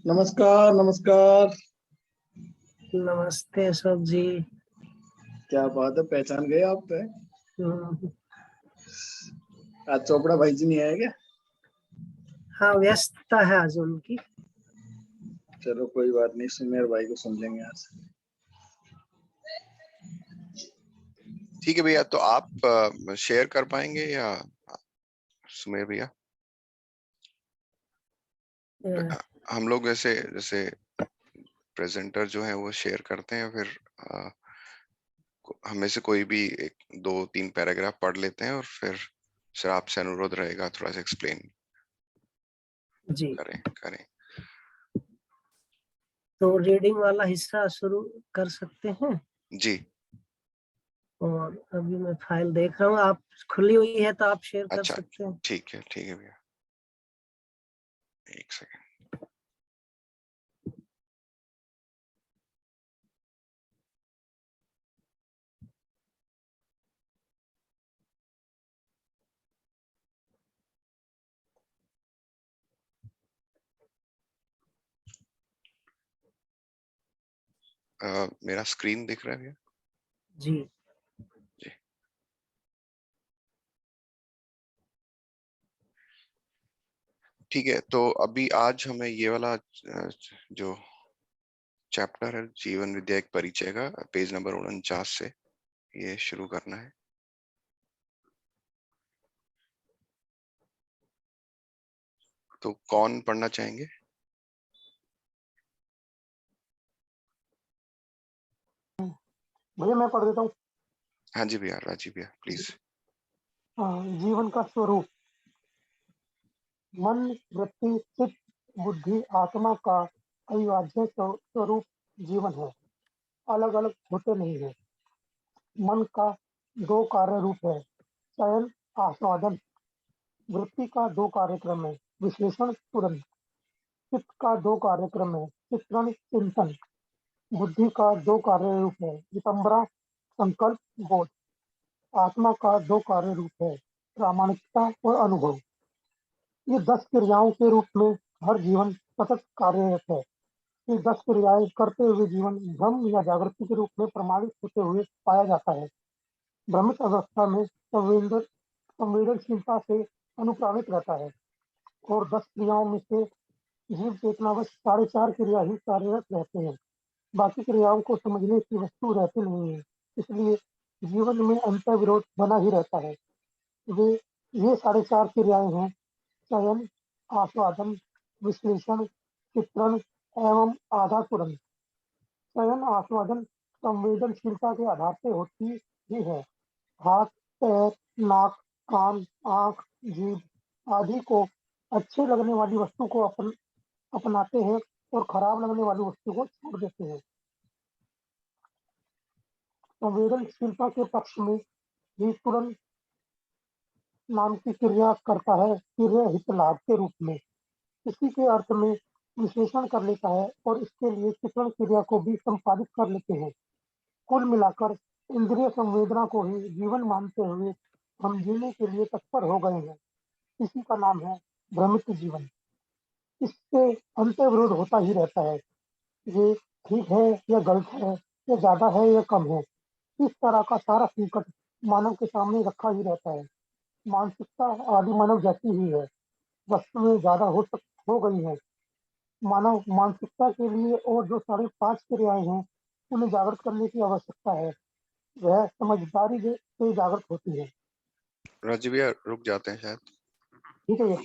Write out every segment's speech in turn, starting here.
नमस्कार नमस्कार। नमस्ते अशोक जी। क्या बात है, पहचान गए आप पे? हम्म, आज चोपड़ा भाई जी नहीं आए क्या? हाँ, व्यस्तता है आज उनकी। चलो कोई बात नहीं, सुमेर भाई को सुन लेंगे आज। ठीक है भैया, तो आप शेयर कर पाएंगे या सुमेर भैया? हम लोग जैसे जैसे प्रेजेंटर जो है वो शेयर करते हैं, फिर हमें से कोई भी एक दो तीन पैराग्राफ पढ़ लेते हैं और फिर सर आपसे अनुरोध रहेगा थोड़ा सा एक्सप्लेन जी करें। तो रीडिंग वाला हिस्सा शुरू कर सकते हैं। जी और अभी मैं फाइल देख रहा हूँ, आप खुली हुई है तो आप शेयर कर अच्छा, सकते हैं। ठीक है भैया, एक सेकंड। मेरा स्क्रीन दिख रहा है भैया? जी जी ठीक है, तो अभी आज हमें ये वाला जो चैप्टर है जीवन विद्या एक परिचय का, पेज नंबर 49 से ये शुरू करना है। तो कौन पढ़ना चाहेंगे? भैया मैं पढ़ देता हूँ। हाँ जी भैया, राजीव भैया प्लीज। जीवन का स्वरूप। मन, वृत्ति, चित्त, बुद्धि, आत्मा का अविभाज्य स्वरूप जीवन है। अलग अलग होते नहीं है। मन का दो कार्य रूप है, चयन, आस्वादन। वृत्ति का दो कार्यक्रम है, विश्लेषण, तुरंत। चित्त का दो कार्यक्रम है, चित्रण, चिंतन। बुद्धि का दो कार्य रूप है, वितंबरा, संकल्प, बोध। आत्मा का दो कार्य रूप है, प्रामाणिकता और अनुभव। ये 10 क्रियाओं के रूप में हर जीवन सतत कार्यरत है। ये 10 क्रियाएं करते हुए जीवन भ्रम या जागृति के रूप में प्रमाणित होते हुए पाया जाता है। भ्रमित अवस्था में संवेदनशीलता से अनुप्राणित रहता है और 10 क्रियाओं में से जीव चेतनावश 4.5 क्रिया ही कार्यरत रहते हैं। बाकी क्रियाओं को समझने की वस्तु रहती नहीं है, इसलिए जीवन में अंतर विरोध बना ही रहता है। ये 4.5 क्रियाएं हैं, चयन, आस्वादन, विश्लेषण, चित्रण एवं आधा तुरंत। चयन आस्वादन संवेदनशीलता के आधार से होती ही है। हाथ, पैर, नाक, कान, आंख, जीभ आदि को अच्छे लगने वाली वस्तु को अपनाते हैं और खराब लगने वाली वस्तु को छोड़ देते हैं। संवेदनशीलता के पक्ष में ही तुरंत नाम की क्रिया करता है, क्रिया हित लाभ के रूप में। इसी के अर्थ में विश्लेषण कर लेता है और इसके लिए चित्रण क्रिया को भी संपादित कर लेते हैं। कुल मिलाकर इंद्रिय संवेदना को ही जीवन मानते हुए हम जीने के लिए तत्पर हो गए हैं। इसी का नाम है भ्रमित जीवन। इससे अंतर्विरोध होता ही रहता है। ये ठीक है या गलत है, ये ज्यादा है या कम है, इस तरह का सारा संकट मानव के सामने रखा ही रहता है। मानसिकता आदि मानव जैसी ही है, वस्तुएं ज्यादा हो गई है। मानव मानसिकता के लिए और जो 5.5 क्रियाएं हैं उन्हें जागृत करने की आवश्यकता है। वह समझदारी से जागृत होती है। राजीव भैया रुक जाते हैं शायद। ठीक है भैया।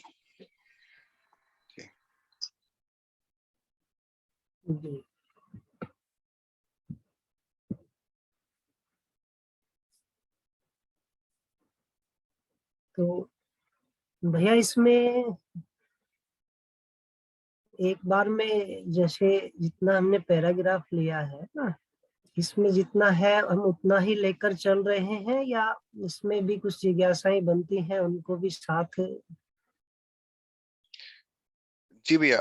जी तो भैया इसमें एक बार में जैसे जितना हमने पैराग्राफ लिया है ना, इसमें जितना है हम उतना ही लेकर चल रहे हैं या इसमें भी कुछ जिज्ञासाएं बनती हैं उनको भी साथ? जी भैया,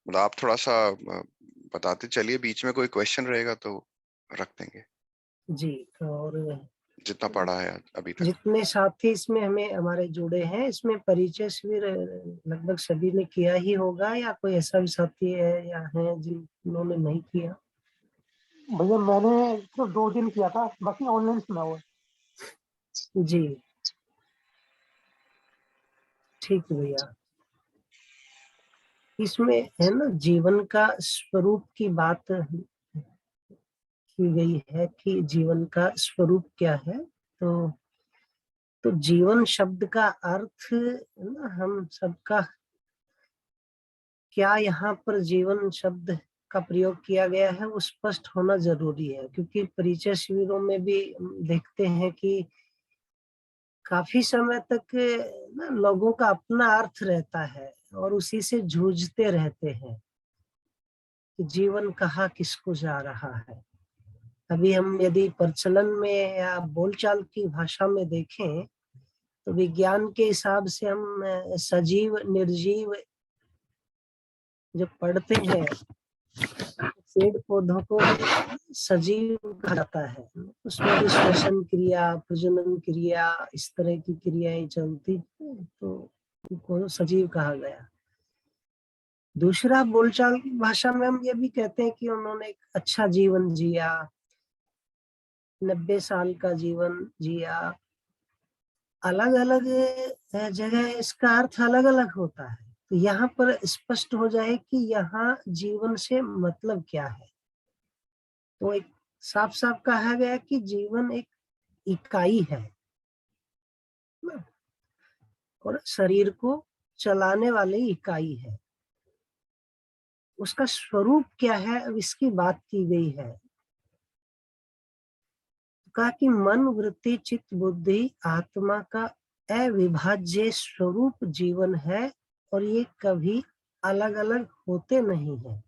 मतलब आप थोड़ा सा बताते चलिए, बीच में कोई क्वेश्चन रहेगा तो रख देंगे। जी, और जितना पढ़ा है अभी तक। जितने साथी इसमें हमें हमारे जुड़े हैं, इसमें परिचय शिविर लगभग सभी ने किया ही होगा, या कोई ऐसा भी साथी है या है जिन्होंने नहीं किया? भैया मैंने तो 2 दिन किया था, बाकी ऑनलाइन सुना हुआ है। जी ठीक है भैया। इसमें है ना जीवन का स्वरूप की बात की गई है कि जीवन का स्वरूप क्या है। तो जीवन शब्द का अर्थ ना हम सबका, क्या यहाँ पर जीवन शब्द का प्रयोग किया गया है वो स्पष्ट होना जरूरी है, क्योंकि परिचय शिविरों में भी देखते हैं कि काफी समय तक ना लोगों का अपना अर्थ रहता है और उसी से जूझते रहते हैं कि जीवन कहाँ किसको जा रहा है। अभी हम यदि प्रचलन में या बोलचाल की भाषा में देखें तो विज्ञान के हिसाब से हम सजीव निर्जीव जो पढ़ते हैं, पेड़ पौधों को सजीव कहा जाता है, उसमें भी श्वसन क्रिया, प्रजनन क्रिया, इस तरह की क्रियाएं चलती हैं, तो उनको सजीव कहा गया। दूसरा बोलचाल की भाषा में हम ये भी कहते हैं कि उन्होंने एक अच्छा जीवन जिया, 90 साल का जीवन जिया। अलग अलग जगह इसका अर्थ अलग अलग होता है, तो यहाँ पर स्पष्ट हो जाए कि यहाँ जीवन से मतलब क्या है। तो एक साफ साफ कहा गया कि जीवन एक इकाई है ना, और शरीर को चलाने वाली इकाई है। उसका स्वरूप क्या है, अब इसकी बात की गई है। कहा कि मन, वृत्ति, चित्त, बुद्धि आत्मा का अविभाज्य स्वरूप जीवन है, और ये कभी अलग अलग होते नहीं है।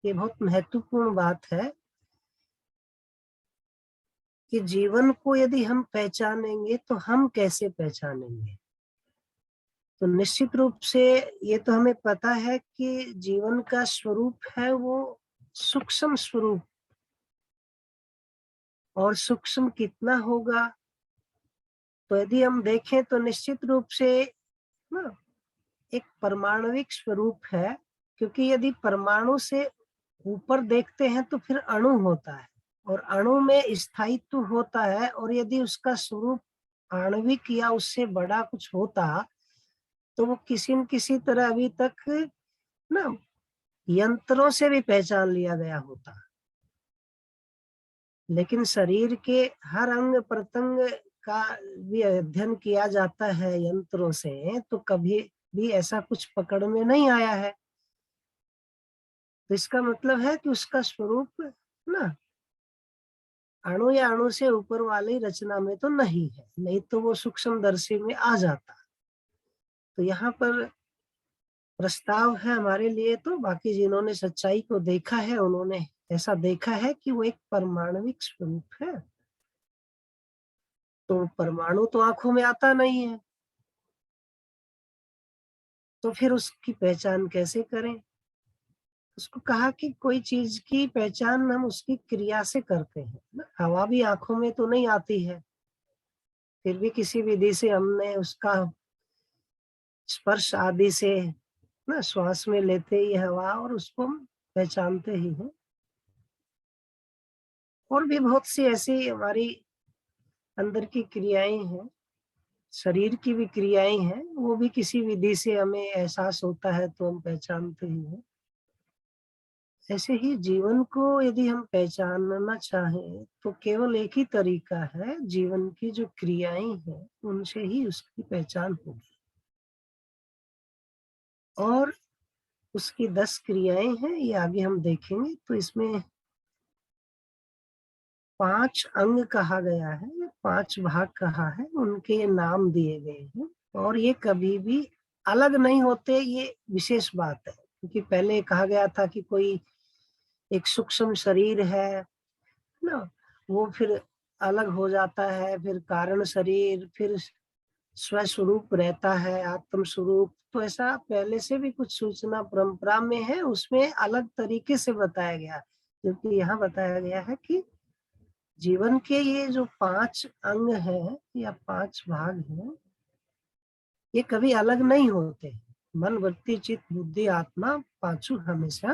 ये बहुत महत्वपूर्ण बात है कि जीवन को यदि हम पहचानेंगे तो हम कैसे पहचानेंगे। तो निश्चित रूप से ये तो हमें पता है कि जीवन का स्वरूप है वो सूक्ष्म स्वरूप, और सूक्ष्म कितना होगा, तो यदि हम देखें तो निश्चित रूप से ना एक परमाणुविक स्वरूप है, क्योंकि यदि परमाणु से ऊपर देखते हैं तो फिर अणु होता है, और अणु में स्थायित्व होता है, और यदि उसका स्वरूप आणविक या उससे बड़ा कुछ होता तो वो किसी न किसी तरह अभी तक ना यंत्रों से भी पहचान लिया गया होता। लेकिन शरीर के हर अंग प्रत्यंग का भी अध्ययन किया जाता है यंत्रों से, तो कभी भी ऐसा कुछ पकड़ में नहीं आया है। तो इसका मतलब है कि उसका स्वरूप ना अणु या अणु से ऊपर वाली रचना में तो नहीं है, नहीं तो वो सूक्ष्मदर्शी में आ जाता। तो यहाँ पर प्रस्ताव है हमारे लिए, तो बाकी जिन्होंने सच्चाई को देखा है उन्होंने ऐसा देखा है कि वो एक परमाणुविक स्वरूप है। तो परमाणु तो आंखों में आता नहीं है, तो फिर उसकी पहचान कैसे करें। उसको कहा कि कोई चीज की पहचान हम उसकी क्रिया से करते हैं ना। हवा भी आंखों में तो नहीं आती है, फिर भी किसी विधि से हमने उसका स्पर्श आदि से ना श्वास में लेते ही हवा, और उसको हम पहचानते ही हैं। और भी बहुत सी ऐसी हमारी अंदर की क्रियाएं हैं, शरीर की भी क्रियाएं हैं, वो भी किसी विधि से हमें एहसास होता है तो हम पहचानते ही हैं। ऐसे ही जीवन को यदि हम पहचानना चाहें तो केवल एक ही तरीका है, जीवन की जो क्रियाएं हैं उनसे ही उसकी पहचान होगी। और उसकी 10 क्रियाएं हैं, ये आगे हम देखेंगे। तो इसमें 5 अंग कहा गया है, 5 भाग कहा है, उनके नाम दिए गए हैं, और ये कभी भी अलग नहीं होते, ये विशेष बात है। क्योंकि पहले कहा गया था कि कोई एक सूक्ष्म शरीर है ना, वो फिर अलग हो जाता है, फिर कारण शरीर, फिर स्वस्वरूप रहता है, आत्म स्वरूप। तो ऐसा पहले से भी कुछ सूचना परंपरा में है, उसमें अलग तरीके से बताया गया। जबकि यहाँ बताया गया है कि जीवन के ये जो 5 अंग हैं या 5 भाग हैं, ये कभी अलग नहीं होते। मन, वृत्ति, चित्त, बुद्धि, आत्मा, पांचों हमेशा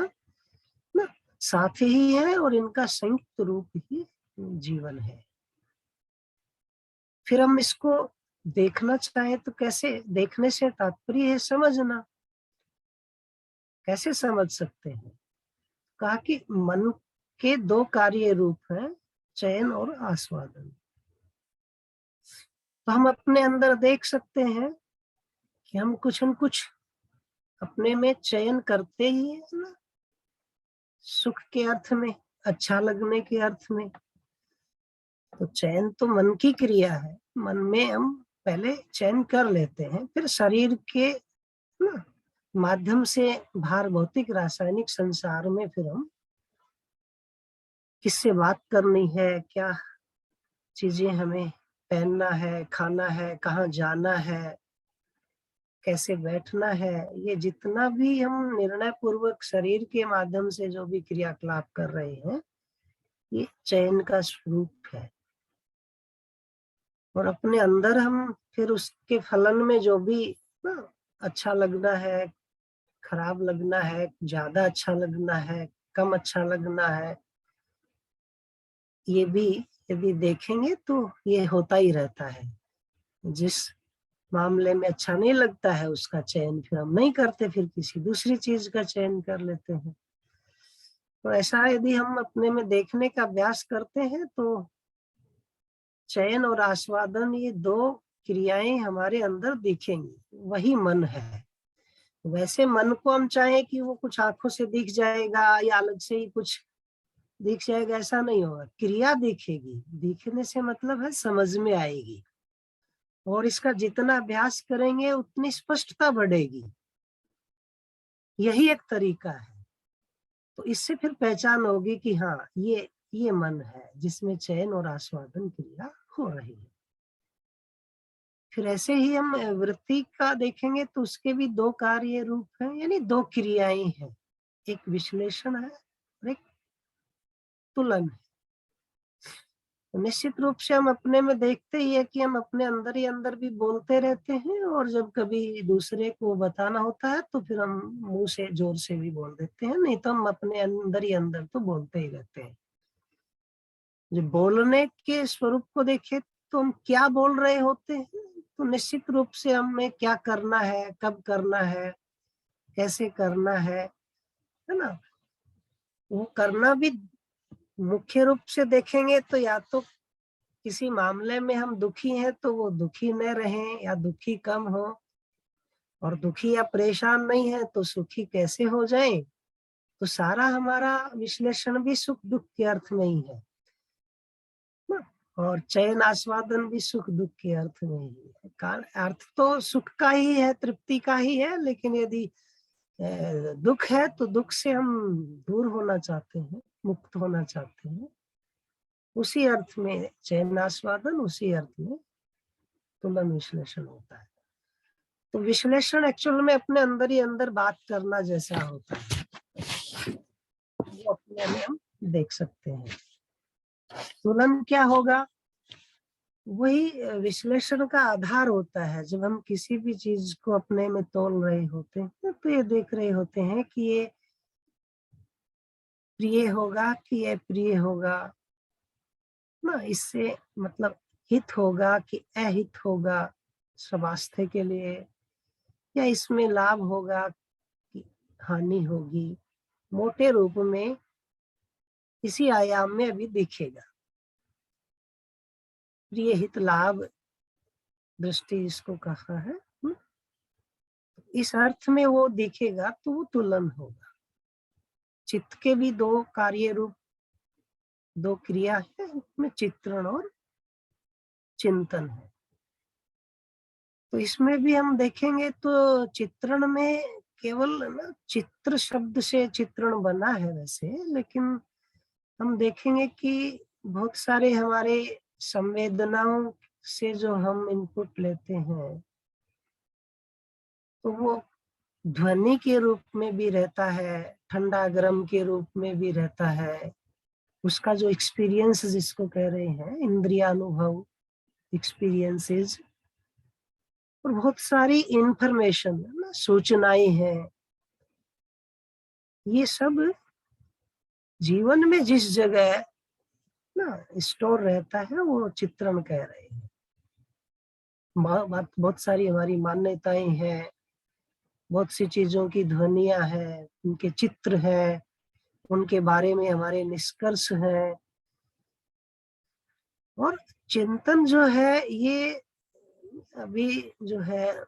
ना साथ ही है और इनका संयुक्त रूप ही जीवन है। फिर हम इसको देखना चाहें तो कैसे? देखने से तात्पर्य है समझना। कैसे समझ सकते हैं? कहा कि मन के 2 कार्य रूप हैं, चयन और आस्वादन। तो हम अपने अंदर देख सकते हैं कि हम कुछ न कुछ अपने में चयन करते ही है ना, सुख के अर्थ में, अच्छा लगने के अर्थ में। तो चयन तो मन की क्रिया है। मन में हम पहले चयन कर लेते हैं, फिर शरीर के ना माध्यम से बाहर भौतिक रासायनिक संसार में फिर हम किससे बात करनी है, क्या चीजें हमें पहनना है, खाना है, कहाँ जाना है, कैसे बैठना है, ये जितना भी हम निर्णय पूर्वक शरीर के माध्यम से जो भी क्रियाकलाप कर रहे हैं, ये चयन का स्वरूप है। और अपने अंदर हम फिर उसके फलन में जो भी ना अच्छा लगना है, खराब लगना है, ज्यादा अच्छा लगना है, कम अच्छा लगना है, ये भी यदि देखेंगे तो ये होता ही रहता है। जिस मामले में अच्छा नहीं लगता है उसका चयन फिर हम नहीं करते, फिर किसी दूसरी चीज का चयन कर लेते हैं। तो ऐसा यदि हम अपने में देखने का अभ्यास करते हैं तो चयन और आस्वादन ये 2 क्रियाएं हमारे अंदर दिखेंगी, वही मन है। वैसे मन को हम चाहें कि वो कुछ आंखों से दिख जाएगा या अलग से ही कुछ दिख जाएगा, ऐसा नहीं होगा। क्रिया दिखेगी, दिखने से मतलब है समझ में आएगी, और इसका जितना अभ्यास करेंगे उतनी स्पष्टता बढ़ेगी। यही एक तरीका है। तो इससे फिर पहचान होगी कि हाँ ये मन है जिसमें चयन और आस्वादन क्रिया हो रही है। फिर ऐसे ही हम वृत्ति का देखेंगे तो उसके भी 2 कार्य रूप हैं, यानी 2 क्रियाएं हैं। एक विश्लेषण है और एक तुलन है। तो निश्चित रूप से हम अपने में देखते ही है कि हम अपने अंदर ही अंदर भी बोलते रहते हैं, और जब कभी दूसरे को बताना होता है तो फिर हम मुंह से जोर से भी बोल देते हैं, नहीं तो हम अपने अंदर ही अंदर तो बोलते ही रहते हैं। जब बोलने के स्वरूप को देखें तो हम क्या बोल रहे होते हैं, तो निश्चित रूप से हमें क्या करना है, कब करना है, कैसे करना है ना। वो करना भी मुख्य रूप से देखेंगे तो या तो किसी मामले में हम दुखी हैं तो वो दुखी न रहें या दुखी कम हो, और दुखी या परेशान नहीं है तो सुखी कैसे हो जाए। तो सारा हमारा विश्लेषण भी सुख दुख के अर्थ में ही है ना? और चयन आस्वादन भी सुख दुख के अर्थ में ही है। कारण अर्थ तो सुख का ही है, तृप्ति का ही है, लेकिन यदि दुख है तो दुख से हम दूर होना चाहते हैं, मुक्त होना चाहते हैं। उसी अर्थ में चयन आस्वादन, उसी अर्थ में तुलन विश्लेषण होता है। तो विश्लेषण एक्चुअल में अपने अंदर ही अंदर बात करना जैसा होता है, वो अपने में हम देख सकते हैं। तुलन क्या होगा? वही विश्लेषण का आधार होता है। जब हम किसी भी चीज को अपने में तोल रहे होते हैं तो ये देख रहे होते हैं कि ये प्रिय होगा कि ये प्रिय होगा ना, इससे मतलब हित होगा कि अहित होगा स्वास्थ्य के लिए, या इसमें लाभ होगा कि हानि होगी। मोटे रूप में इसी आयाम में अभी दिखेगा। प्रिय हित लाभ दृष्टि इसको कहा है, इस अर्थ में वो दिखेगा तो वो तुलन होगा। चित्त के भी 2 कार्य रूप, 2 क्रिया है, उसमें चित्रण और चिंतन है। तो इसमें भी हम देखेंगे तो चित्रण में केवल ना चित्र शब्द से चित्रण बना है वैसे, लेकिन हम देखेंगे कि बहुत सारे हमारे संवेदनाओं से जो हम इनपुट लेते हैं तो वो ध्वनि के रूप में भी रहता है, ठंडा गर्म के रूप में भी रहता है, उसका जो एक्सपीरियंस जिसको कह रहे हैं, इंद्रियानुभव, एक्सपीरियंसेस, और बहुत सारी इंफॉर्मेशन है ना, सूचनाएं हैं, ये सब जीवन में जिस जगह ना स्टोर रहता है वो चित्रण कह रहे हैं। बहुत सारी हमारी मान्यताएं हैं, बहुत सी चीजों की ध्वनियां हैं, उनके चित्र हैं, उनके बारे में हमारे निष्कर्ष हैं। और चिंतन जो है ये अभी जो है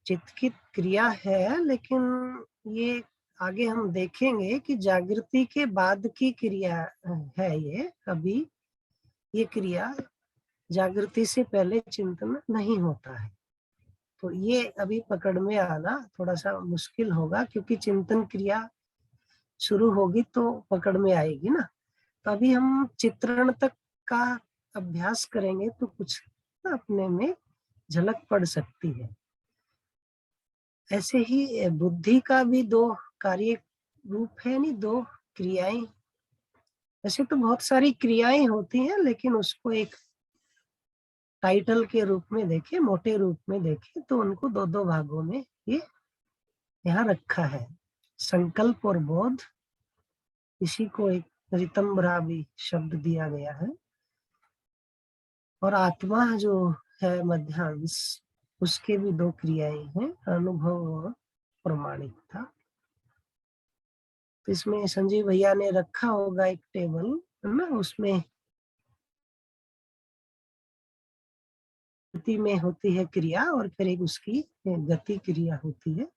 चित्त की क्रिया है, लेकिन ये आगे हम देखेंगे कि जागृति के बाद की क्रिया है ये। अभी ये क्रिया जागृति से पहले चिंतन नहीं होता है, तो ये अभी पकड़ में आना थोड़ा सा मुश्किल होगा, क्योंकि चिंतन क्रिया शुरू होगी तो पकड़ में आएगी ना। तो अभी हम चित्रण तक का अभ्यास करेंगे तो कुछ अपने में झलक पड़ सकती है। ऐसे ही बुद्धि का भी दो कार्य रूप है, नहीं दो क्रियाएं। वैसे तो बहुत सारी क्रियाएं होती हैं, लेकिन उसको एक टाइटल के रूप में देखें, मोटे रूप में देखें, तो उनको दो दो भागों में ये यहाँ रखा है। संकल्प और बोध, इसी को एक ऋतंभरा भी शब्द दिया गया है। और आत्मा जो है मध्यांश, उसके भी दो क्रियाएं हैं, अनुभव और प्रमाणिकता। तो इसमें संजीव भैया ने रखा होगा एक टेबल, है ना, उसमें गति में होती है क्रिया और फिर एक उसकी गति क्रिया होती है।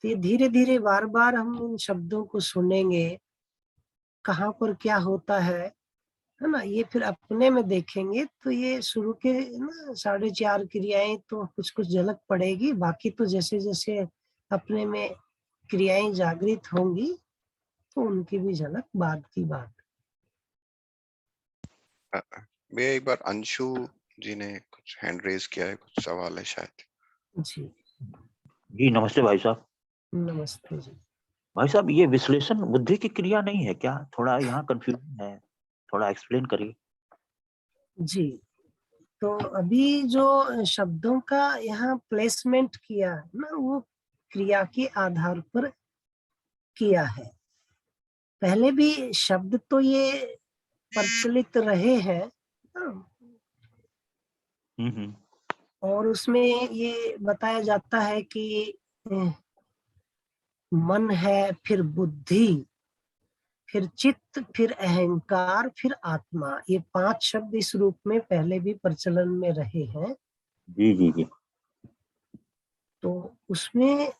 तो ये धीरे धीरे बार बार हम इन शब्दों को सुनेंगे, कहाँ पर क्या होता है ना, ये फिर अपने में देखेंगे। तो ये शुरू के ना 4.5 क्रियाएं तो कुछ कुछ झलक पड़ेगी, बाकी तो जैसे जैसे अपने में क्रियाएं जागृत होंगी तो उनकी भी झलक बाद की बात। भैया एक बार अंशु जी ने कुछ हैंड रेज किया है, कुछ सवाल है शायद। जी जी नमस्ते भाई साहब। नमस्ते जी। भाई साहब ये विश्लेषण बुद्धि की क्रिया नहीं है क्या? थोड़ा यहाँ कंफ्यूजन है, थोड़ा एक्सप्लेन करिए। जी, तो अभी जो शब्दों का यहाँ प्लेसमेंट किया ना, वो क्रिया के आधार पर किया है। पहले भी शब्द तो ये प्रचलित रहे हैं ना, और उसमें ये बताया जाता है कि मन है, फिर बुद्धि, फिर चित्त, फिर अहंकार, फिर आत्मा। ये 5 शब्द इस रूप में पहले भी प्रचलन में रहे हैं। जी जी जी। तो उसमें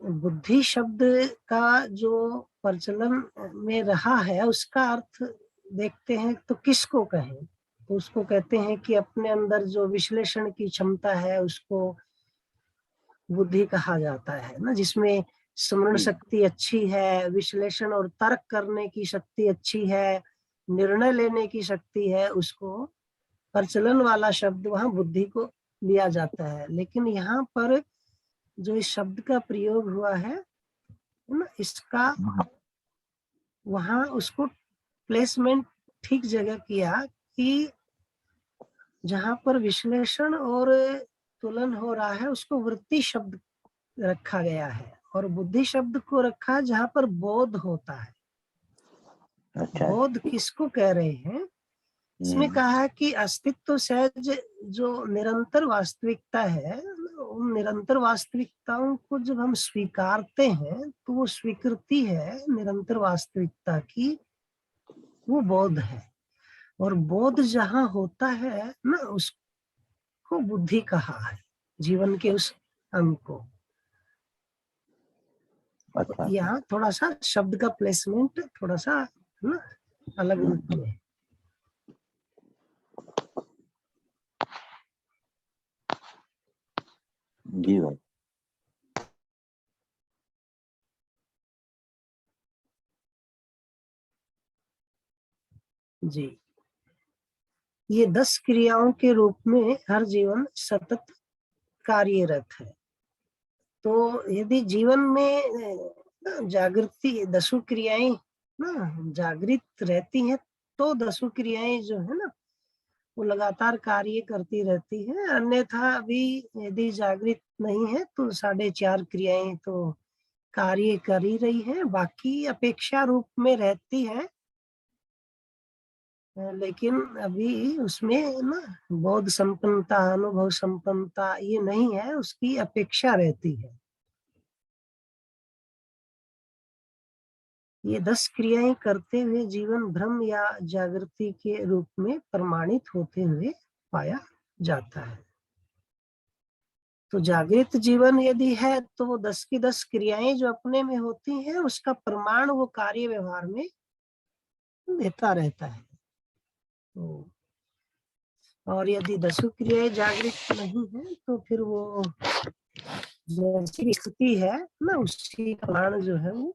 बुद्धि शब्द का जो प्रचलन में रहा है, उसका अर्थ देखते हैं तो किसको कहें। तो उसको कहते हैं कि अपने अंदर जो विश्लेषण की क्षमता है उसको बुद्धि कहा जाता है ना, जिसमें स्मरण शक्ति अच्छी है, विश्लेषण और तर्क करने की शक्ति अच्छी है, निर्णय लेने की शक्ति है, उसको प्रचलन वाला शब्द वहां बुद्धि को लिया जाता है। लेकिन यहाँ पर जो इस शब्द का प्रयोग हुआ है ना, इसका वहां उसको प्लेसमेंट ठीक जगह किया कि जहां पर विश्लेषण और तुलन हो रहा है उसको वृत्ति शब्द रखा गया है, और बुद्धि शब्द को रखा जहां पर बोध होता है। अच्छा। बोध किसको कह रहे हैं? इसमें कहा है कि अस्तित्व सहज जो निरंतर वास्तविकता है, उन निरंतर वास्तविकताओं को जब हम स्वीकारते हैं तो वो स्वीकृति है निरंतर वास्तविकता की, वो बोध है। और बोध जहां होता है ना, उसको बुद्धि कहा है, जीवन के उस अंग को। अच्छा। यहाँ थोड़ा सा शब्द का प्लेसमेंट थोड़ा सा ना अलग रूप में है। जी भाई। जी, ये 10 क्रियाओं के रूप में हर जीवन सतत कार्यरत है। तो यदि जीवन में जागृति 10 क्रियाएं ना जागृत रहती हैं तो दसों क्रियाएं जो है ना वो लगातार कार्य करती रहती है, अन्यथा अभी यदि जागृत नहीं है तो 4.5 क्रियाएं तो कार्य कर ही रही है, बाकी अपेक्षा रूप में रहती है। लेकिन अभी उसमें ना बोध संपन्नता, अनुभव संपन्नता ये नहीं है, उसकी अपेक्षा रहती है। ये 10 क्रियाएं करते हुए जीवन भ्रम या जागृति के रूप में प्रमाणित होते हुए पाया जाता है। तो जागृत जीवन यदि है तो वो 10 की 10 क्रियाएं जो अपने में होती हैं उसका प्रमाण वो कार्य व्यवहार में देता रहता है। तो और यदि 10 क्रियाएं जागृत नहीं है तो फिर वो जैसी भी स्थिति है ना उसी प्रमाण जो है वो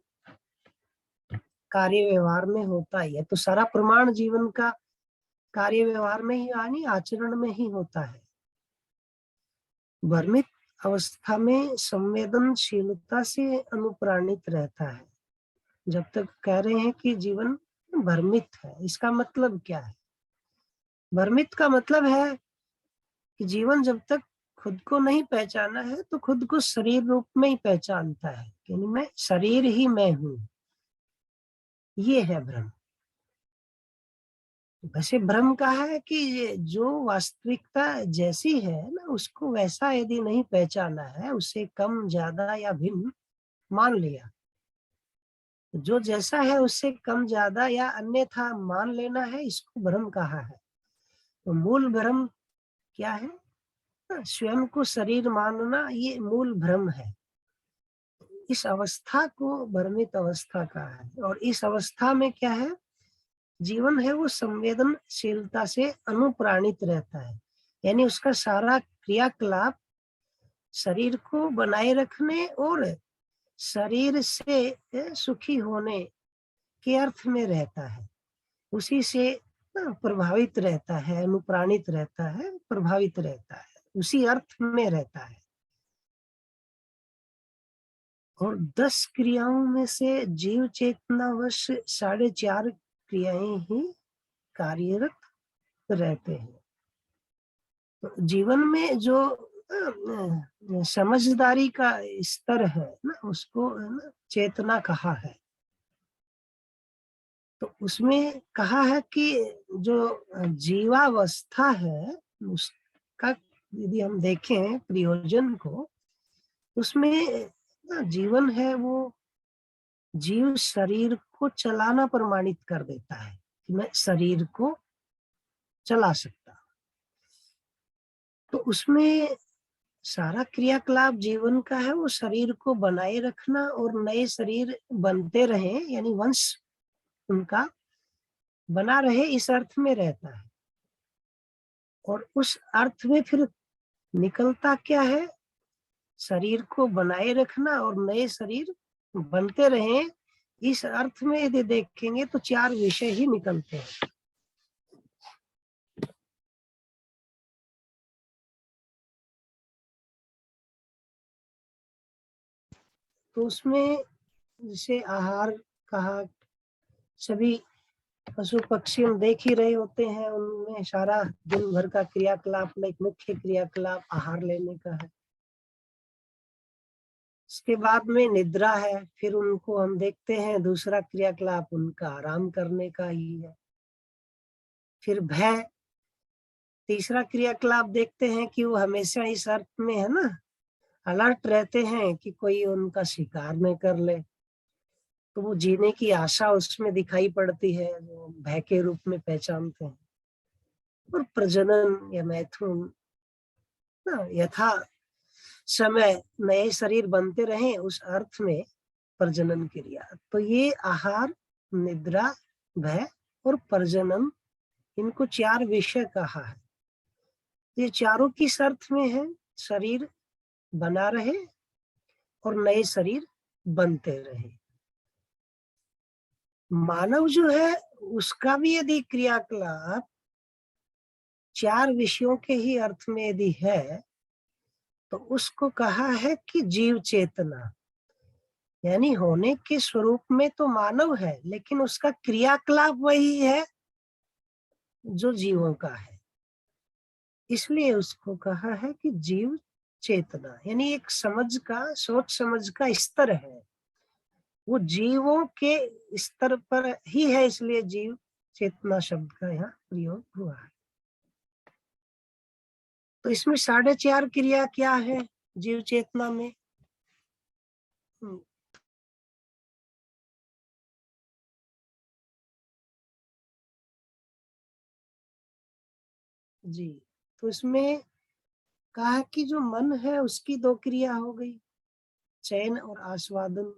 कार्य व्यवहार में होता ही है। तो सारा प्रमाण जीवन का कार्य व्यवहार में ही यानी आचरण में ही होता है। भ्रमित अवस्था में संवेदनशीलता से अनुप्राणित रहता है। जब तक कह रहे हैं कि जीवन भ्रमित है, इसका मतलब क्या है? भ्रमित का मतलब है कि जीवन जब तक खुद को नहीं पहचाना है तो खुद को शरीर रूप में ही पहचानता है, यानी मैं शरीर ही मैं हूं, ये है भ्रम। वैसे भ्रम का है कि ये जो वास्तविकता जैसी है ना उसको वैसा यदि नहीं पहचाना है, उसे कम ज्यादा या भिन्न मान लिया, जो जैसा है उससे कम ज्यादा या अन्यथा मान लेना है, इसको भ्रम कहा है। तो मूल भ्रम क्या है? स्वयं को शरीर मानना, ये मूल भ्रम है। इस अवस्था को भ्रमित अवस्था कहा है। और इस अवस्था में क्या है? जीवन है वो संवेदनशीलता से अनुप्राणित रहता है, यानी उसका सारा क्रियाकलाप शरीर को बनाए रखने और शरीर से सुखी होने के अर्थ में रहता है, उसी से प्रभावित रहता है, अनुप्राणित रहता है, प्रभावित रहता है, उसी अर्थ में रहता है। और 10 क्रियाओं में से जीव चेतनावश 4.5 क्रियाएं ही कार्यरत रहते हैं। तो जीवन में जो समझदारी का स्तर है ना उसको ना चेतना कहा है। तो उसमें कहा है कि जो जीवावस्था है उसका यदि हम देखें प्रयोजन को, उसमें जीवन है वो जीव शरीर को चलाना प्रमाणित कर देता है कि मैं शरीर को चला सकता। तो उसमें सारा क्रियाकलाप जीवन का है वो शरीर को बनाए रखना और नए शरीर बनते रहे, यानी वंश उनका बना रहे, इस अर्थ में रहता है। और उस अर्थ में फिर निकलता क्या है? शरीर को बनाए रखना और नए शरीर बनते रहे, इस अर्थ में यदि देखेंगे तो 4 विषय ही निकलते हैं। तो उसमें जैसे आहार कहा, सभी पशु पक्षी हम देख ही रहे होते हैं, उनमें सारा दिन भर का क्रियाकलाप में एक मुख्य क्रियाकलाप आहार लेने का है। उसके बाद में निद्रा है, फिर उनको हम देखते हैं दूसरा क्रियाकलाप उनका आराम करने का ही है। फिर भय, तीसरा क्रियाकलाप देखते हैं कि वो हमेशा इस अर्थ में है ना अलर्ट रहते हैं कि कोई उनका शिकार न कर ले, तो वो जीने की आशा उसमें दिखाई पड़ती है, जो भय के रूप में पहचानते हैं। और प्रजनन या मैथुन ना यथा समय नए शरीर बनते रहें, उस अर्थ में प्रजनन क्रिया। तो ये आहार, निद्रा, भय और प्रजनन, इनको 4 विषय कहा है। ये चारों किस अर्थ में है? शरीर बना रहे और नए शरीर बनते रहे। मानव जो है उसका भी यदि क्रियाकलाप 4 विषयों के ही अर्थ में यदि है तो उसको कहा है कि जीव चेतना। यानी होने के स्वरूप में तो मानव है, लेकिन उसका क्रियाकलाप वही है जो जीवों का है। इसलिए उसको कहा है कि जीव चेतना, यानी एक समझ का, सोच समझ का स्तर है, वो जीवों के स्तर पर ही है, इसलिए जीव चेतना शब्द का यहाँ प्रयोग हुआ है। तो इसमें 4.5 क्रिया क्या है जीव चेतना में? जी, तो इसमें कहा कि जो मन है उसकी 2 क्रिया हो गई, चयन और आस्वादन।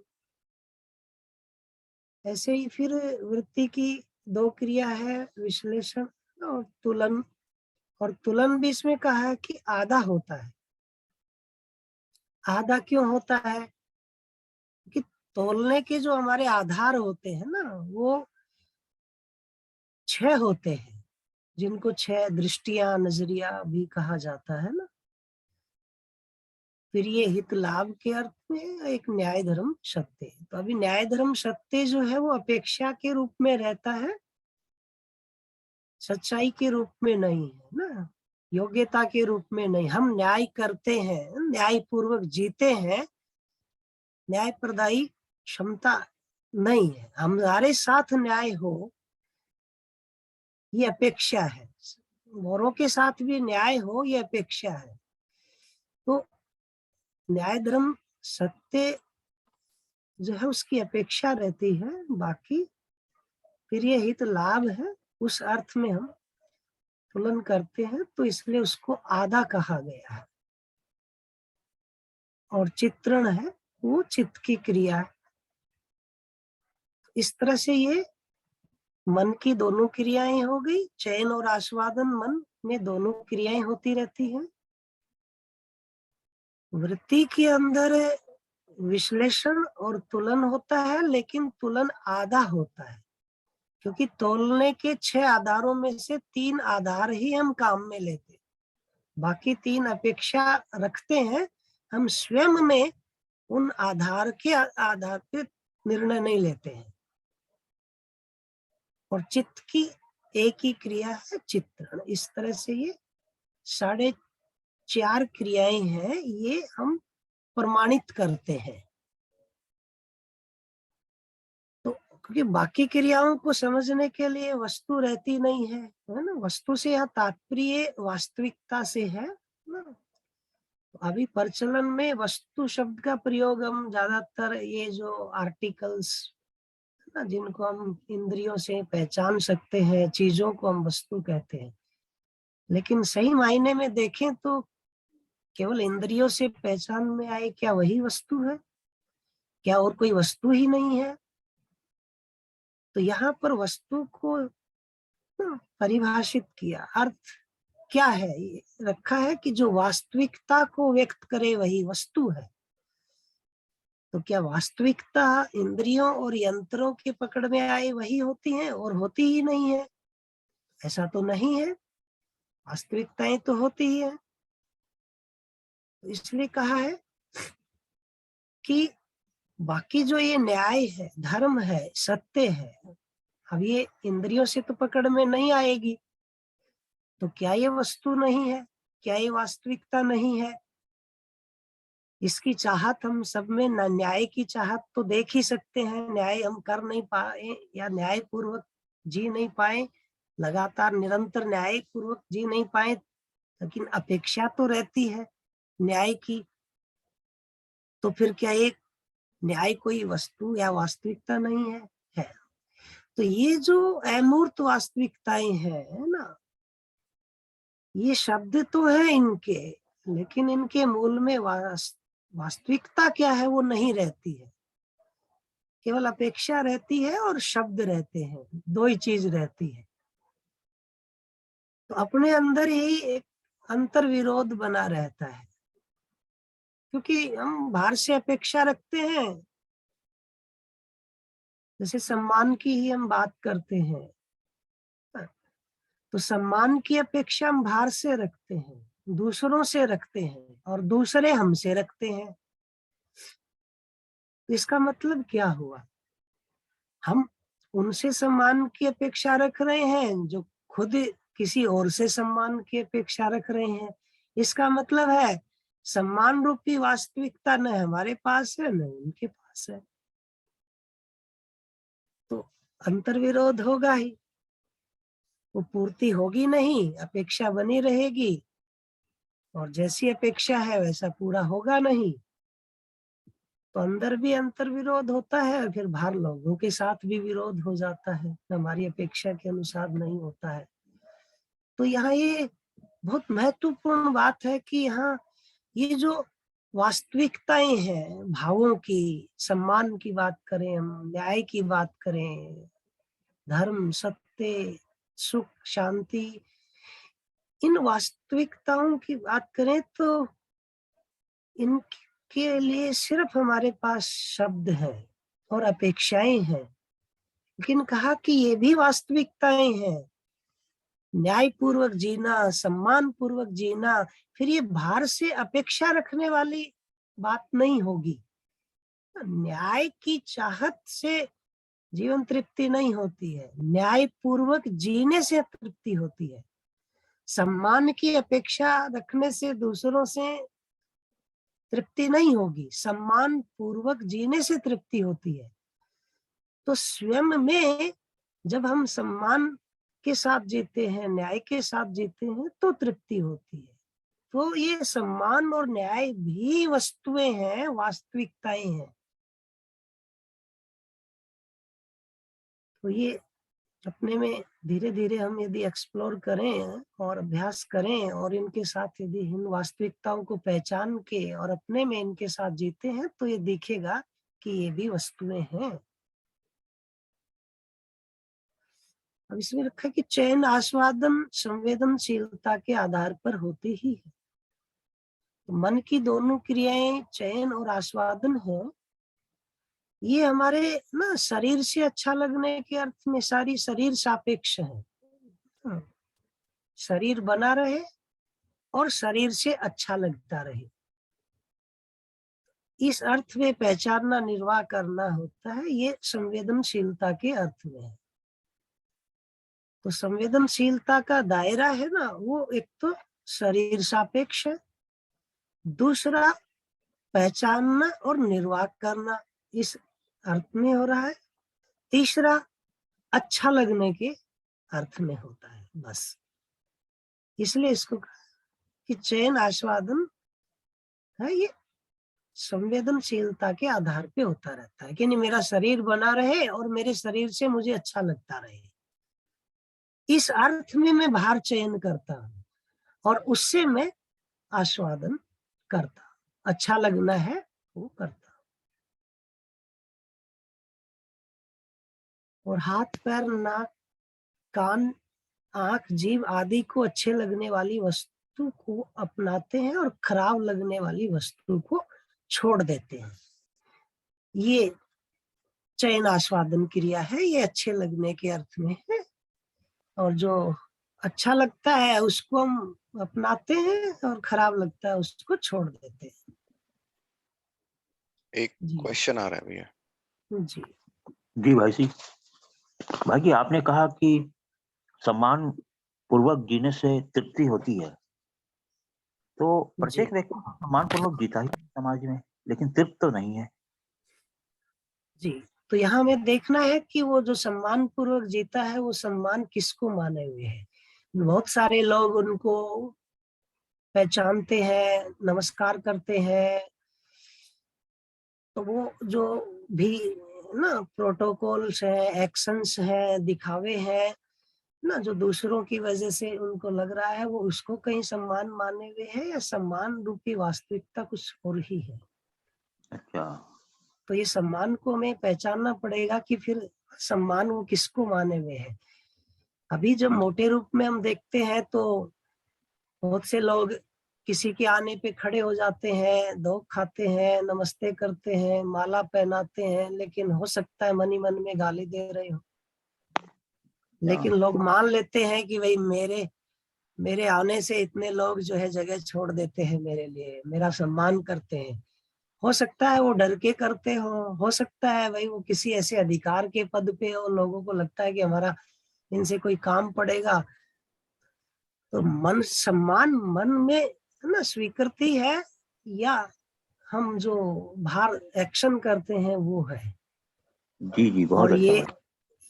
ऐसे ही फिर वृत्ति की 2 क्रिया है, विश्लेषण और तुलन। और तुलन भी इसमें कहा है कि आधा होता है। आधा क्यों होता है? कि तोलने के जो हमारे आधार होते हैं ना, वो 6 होते हैं, जिनको 6 दृष्टियां, नजरिया भी कहा जाता है ना। फिर ये हित लाभ के अर्थ में एक न्याय धर्म सत्य। तो अभी न्याय धर्म सत्य जो है वो अपेक्षा के रूप में रहता है, सच्चाई के रूप में नहीं है ना, योग्यता के रूप में नहीं। हम न्याय करते हैं, न्याय पूर्वक जीते हैं, न्याय प्रदायी क्षमता नहीं है, हमारे साथ न्याय हो ये अपेक्षा है, औरों के साथ भी न्याय हो ये अपेक्षा है। तो न्याय धर्म सत्य जो है उसकी अपेक्षा रहती है। बाकी फिर ये हित लाभ है, उस अर्थ में हम तुलन करते हैं, तो इसलिए उसको आधा कहा गया है। और चित्रण है वो चित्त की क्रिया है। इस तरह से ये मन की दोनों क्रियाएं हो गई, चयन और आस्वादन, मन में दोनों क्रियाएं होती रहती हैं। वृत्ति के अंदर विश्लेषण और तुलन होता है, लेकिन तुलन आधा होता है, क्योंकि तोलने के 6 आधारों में से 3 आधार ही हम काम में लेते, बाकी 3 अपेक्षा रखते हैं। हम स्वयं में उन आधार के आधार पे निर्णय नहीं लेते हैं। और चित्त की एक ही क्रिया है चित्रण। इस तरह से ये 4.5 क्रियाएं हैं, ये हम प्रमाणित करते हैं। तो क्योंकि बाकी क्रियाओं को समझने के लिए वस्तु रहती नहीं है ना, वस्तु से यह तात्पर्य वास्तविकता से है ना। अभी प्रचलन में वस्तु शब्द का प्रयोग हम ज्यादातर ये जो आर्टिकल्स ना, जिनको हम इंद्रियों से पहचान सकते हैं, चीजों को हम वस्तु कहते हैं। लेकिन सही मायने में देखें तो केवल इंद्रियों से पहचान में आए क्या वही वस्तु है? क्या और कोई वस्तु ही नहीं है? तो यहाँ पर वस्तु को परिभाषित किया, अर्थ क्या है ये रखा है कि जो वास्तविकता को व्यक्त करे वही वस्तु है। तो क्या वास्तविकता इंद्रियों और यंत्रों के पकड़ में आए वही होती है और होती ही नहीं है? ऐसा तो नहीं है, वास्तविकताएं तो होती ही है। इसलिए कहा है कि बाकी जो ये न्याय है, धर्म है, सत्य है, अब ये इंद्रियों से तो पकड़ में नहीं आएगी। तो क्या ये वस्तु नहीं है? क्या ये वास्तविकता नहीं है? इसकी चाहत हम सब में, न्याय की चाहत तो देख ही सकते हैं, न्याय हम कर नहीं पाए या न्याय पूर्वक जी नहीं पाए, लगातार निरंतर न्याय पूर्वक जी नहीं पाए, लेकिन अपेक्षा तो रहती है न्याय की। तो फिर क्या एक न्याय कोई वस्तु या वास्तविकता नहीं है? है। तो ये जो अमूर्त वास्तविकताएं हैं ना, ये शब्द तो है इनके, लेकिन इनके मूल में वास्तविकता क्या है वो नहीं रहती है, केवल अपेक्षा रहती है और शब्द रहते हैं, 2 ही चीज रहती है। तो अपने अंदर ही एक अंतर विरोध बना रहता है, क्योंकि हम बाहर से अपेक्षा रखते हैं। जैसे सम्मान की ही हम बात करते हैं, तो सम्मान की अपेक्षा हम बाहर से रखते हैं, दूसरों से रखते हैं, और दूसरे हमसे रखते हैं। इसका मतलब क्या हुआ? हम उनसे सम्मान की अपेक्षा रख रहे हैं जो खुद किसी और से सम्मान की अपेक्षा रख रहे हैं। इसका मतलब है सम्मान रूपी वास्तविकता न हमारे पास है न उनके पास है, तो अंतर्विरोध होगा ही, वो पूर्ति होगी नहीं, अपेक्षा बनी रहेगी और जैसी अपेक्षा है वैसा पूरा होगा नहीं, तो अंदर भी अंतर्विरोध होता है और फिर बाहर लोगों के साथ भी विरोध हो जाता है, हमारी अपेक्षा के अनुसार नहीं होता है। तो यहाँ ये बहुत महत्वपूर्ण बात है कि यहाँ ये जो वास्तविकताएं हैं भावों की, सम्मान की बात करें, हम न्याय की बात करें, धर्म, सत्य, सुख, शांति, इन वास्तविकताओं की बात करें तो इनके लिए सिर्फ हमारे पास शब्द है और अपेक्षाएं हैं, लेकिन कहा कि ये भी वास्तविकताएं हैं। न्याय पूर्वक जीना, सम्मान पूर्वक जीना, फिर ये बाहर से अपेक्षा रखने वाली बात नहीं होगी। न्याय की चाहत से जीवन तृप्ति नहीं होती है, न्याय पूर्वक जीने से तृप्ति होती है। सम्मान की अपेक्षा रखने से दूसरों से तृप्ति नहीं होगी, सम्मान पूर्वक जीने से तृप्ति होती है। तो स्वयं में जब हम सम्मान के साथ जीते हैं, न्याय के साथ जीते हैं तो तृप्ति होती है। तो ये सम्मान और न्याय भी वस्तुएं हैं, वास्तविकताएं हैं। तो ये अपने में धीरे धीरे हम यदि एक्सप्लोर करें और अभ्यास करें और इनके साथ यदि इन वास्तविकताओं को पहचान के और अपने में इनके साथ जीते हैं तो ये दिखेगा कि ये भी वस्तुएं हैं। अब इसमें रखा है कि चयन आस्वादन संवेदनशीलता के आधार पर होती ही है। तो मन की दोनों क्रियाएं चयन और आस्वादन है, ये हमारे ना शरीर से अच्छा लगने के अर्थ में सारी शरीर सापेक्ष है। शरीर बना रहे और शरीर से अच्छा लगता रहे, इस अर्थ में पहचानना, निर्वाह करना होता है, ये संवेदनशीलता के अर्थ में है। तो संवेदनशीलता का दायरा है ना, वो एक तो शरीर सापेक्ष है, दूसरा पहचानना और निर्वाह करना इस अर्थ में हो रहा है, तीसरा अच्छा लगने के अर्थ में होता है। बस इसलिए इसको कि चयन आस्वादन है, ये संवेदनशीलता के आधार पे होता रहता है कि नहीं मेरा शरीर बना रहे और मेरे शरीर से मुझे अच्छा लगता रहे, इस अर्थ में मैं बाहर चयन करता हूँ और उससे मैं आस्वादन करता हूँ, अच्छा लगना है वो करता हूँ। और हाथ, पैर, नाक, कान, आंख, जीभ आदि को अच्छे लगने वाली वस्तु को अपनाते हैं और खराब लगने वाली वस्तु को छोड़ देते हैं। ये चयन आस्वादन क्रिया है, ये अच्छे लगने के अर्थ में है, और जो अच्छा लगता है उसको हम अपनाते हैं और खराब लगता है उसको छोड़ देते हैं। एक क्वेश्चन आ रहा है भैया। जी जी भाई जी, भाई जी आपने कहा कि सम्मान पूर्वक जीने से तृप्ति होती है, तो प्रत्येक व्यक्ति सम्मान पूर्वक जीता ही समाज में, लेकिन तृप्त तो नहीं है। जी, तो यहाँ हमें देखना है कि वो जो सम्मान पूर्वक जीता है वो सम्मान किसको माने हुए है। बहुत सारे लोग उनको पहचानते हैं, नमस्कार करते हैं, तो वो जो भी ना प्रोटोकॉल्स है, एक्शंस है, दिखावे हैं ना, जो दूसरों की वजह से उनको लग रहा है वो उसको कहीं सम्मान माने हुए है, या सम्मान रूपी वास्तविकता कुछ और ही है। अच्छा, तो ये सम्मान को हमें पहचानना पड़ेगा कि फिर सम्मान वो किसको माने हुए है। अभी जब मोटे रूप में हम देखते हैं तो बहुत से लोग किसी के आने पे खड़े हो जाते हैं, धोख खाते हैं, नमस्ते करते हैं, माला पहनाते हैं, लेकिन हो सकता है मन ही मन में गाली दे रहे हो, लेकिन लोग मान लेते हैं कि भाई मेरे आने से इतने लोग जो है जगह छोड़ देते हैं, मेरे लिए मेरा सम्मान करते हैं। हो सकता है वो डर के करते हो सकता है भाई वो किसी ऐसे अधिकार के पद पे हो, लोगों को लगता है कि हमारा इनसे कोई काम पड़ेगा। तो मन सम्मान मन में है ना स्वीकृति है, या हम जो बाहर एक्शन करते हैं वो है। जी जी, बहुत और अच्छा ये भाई।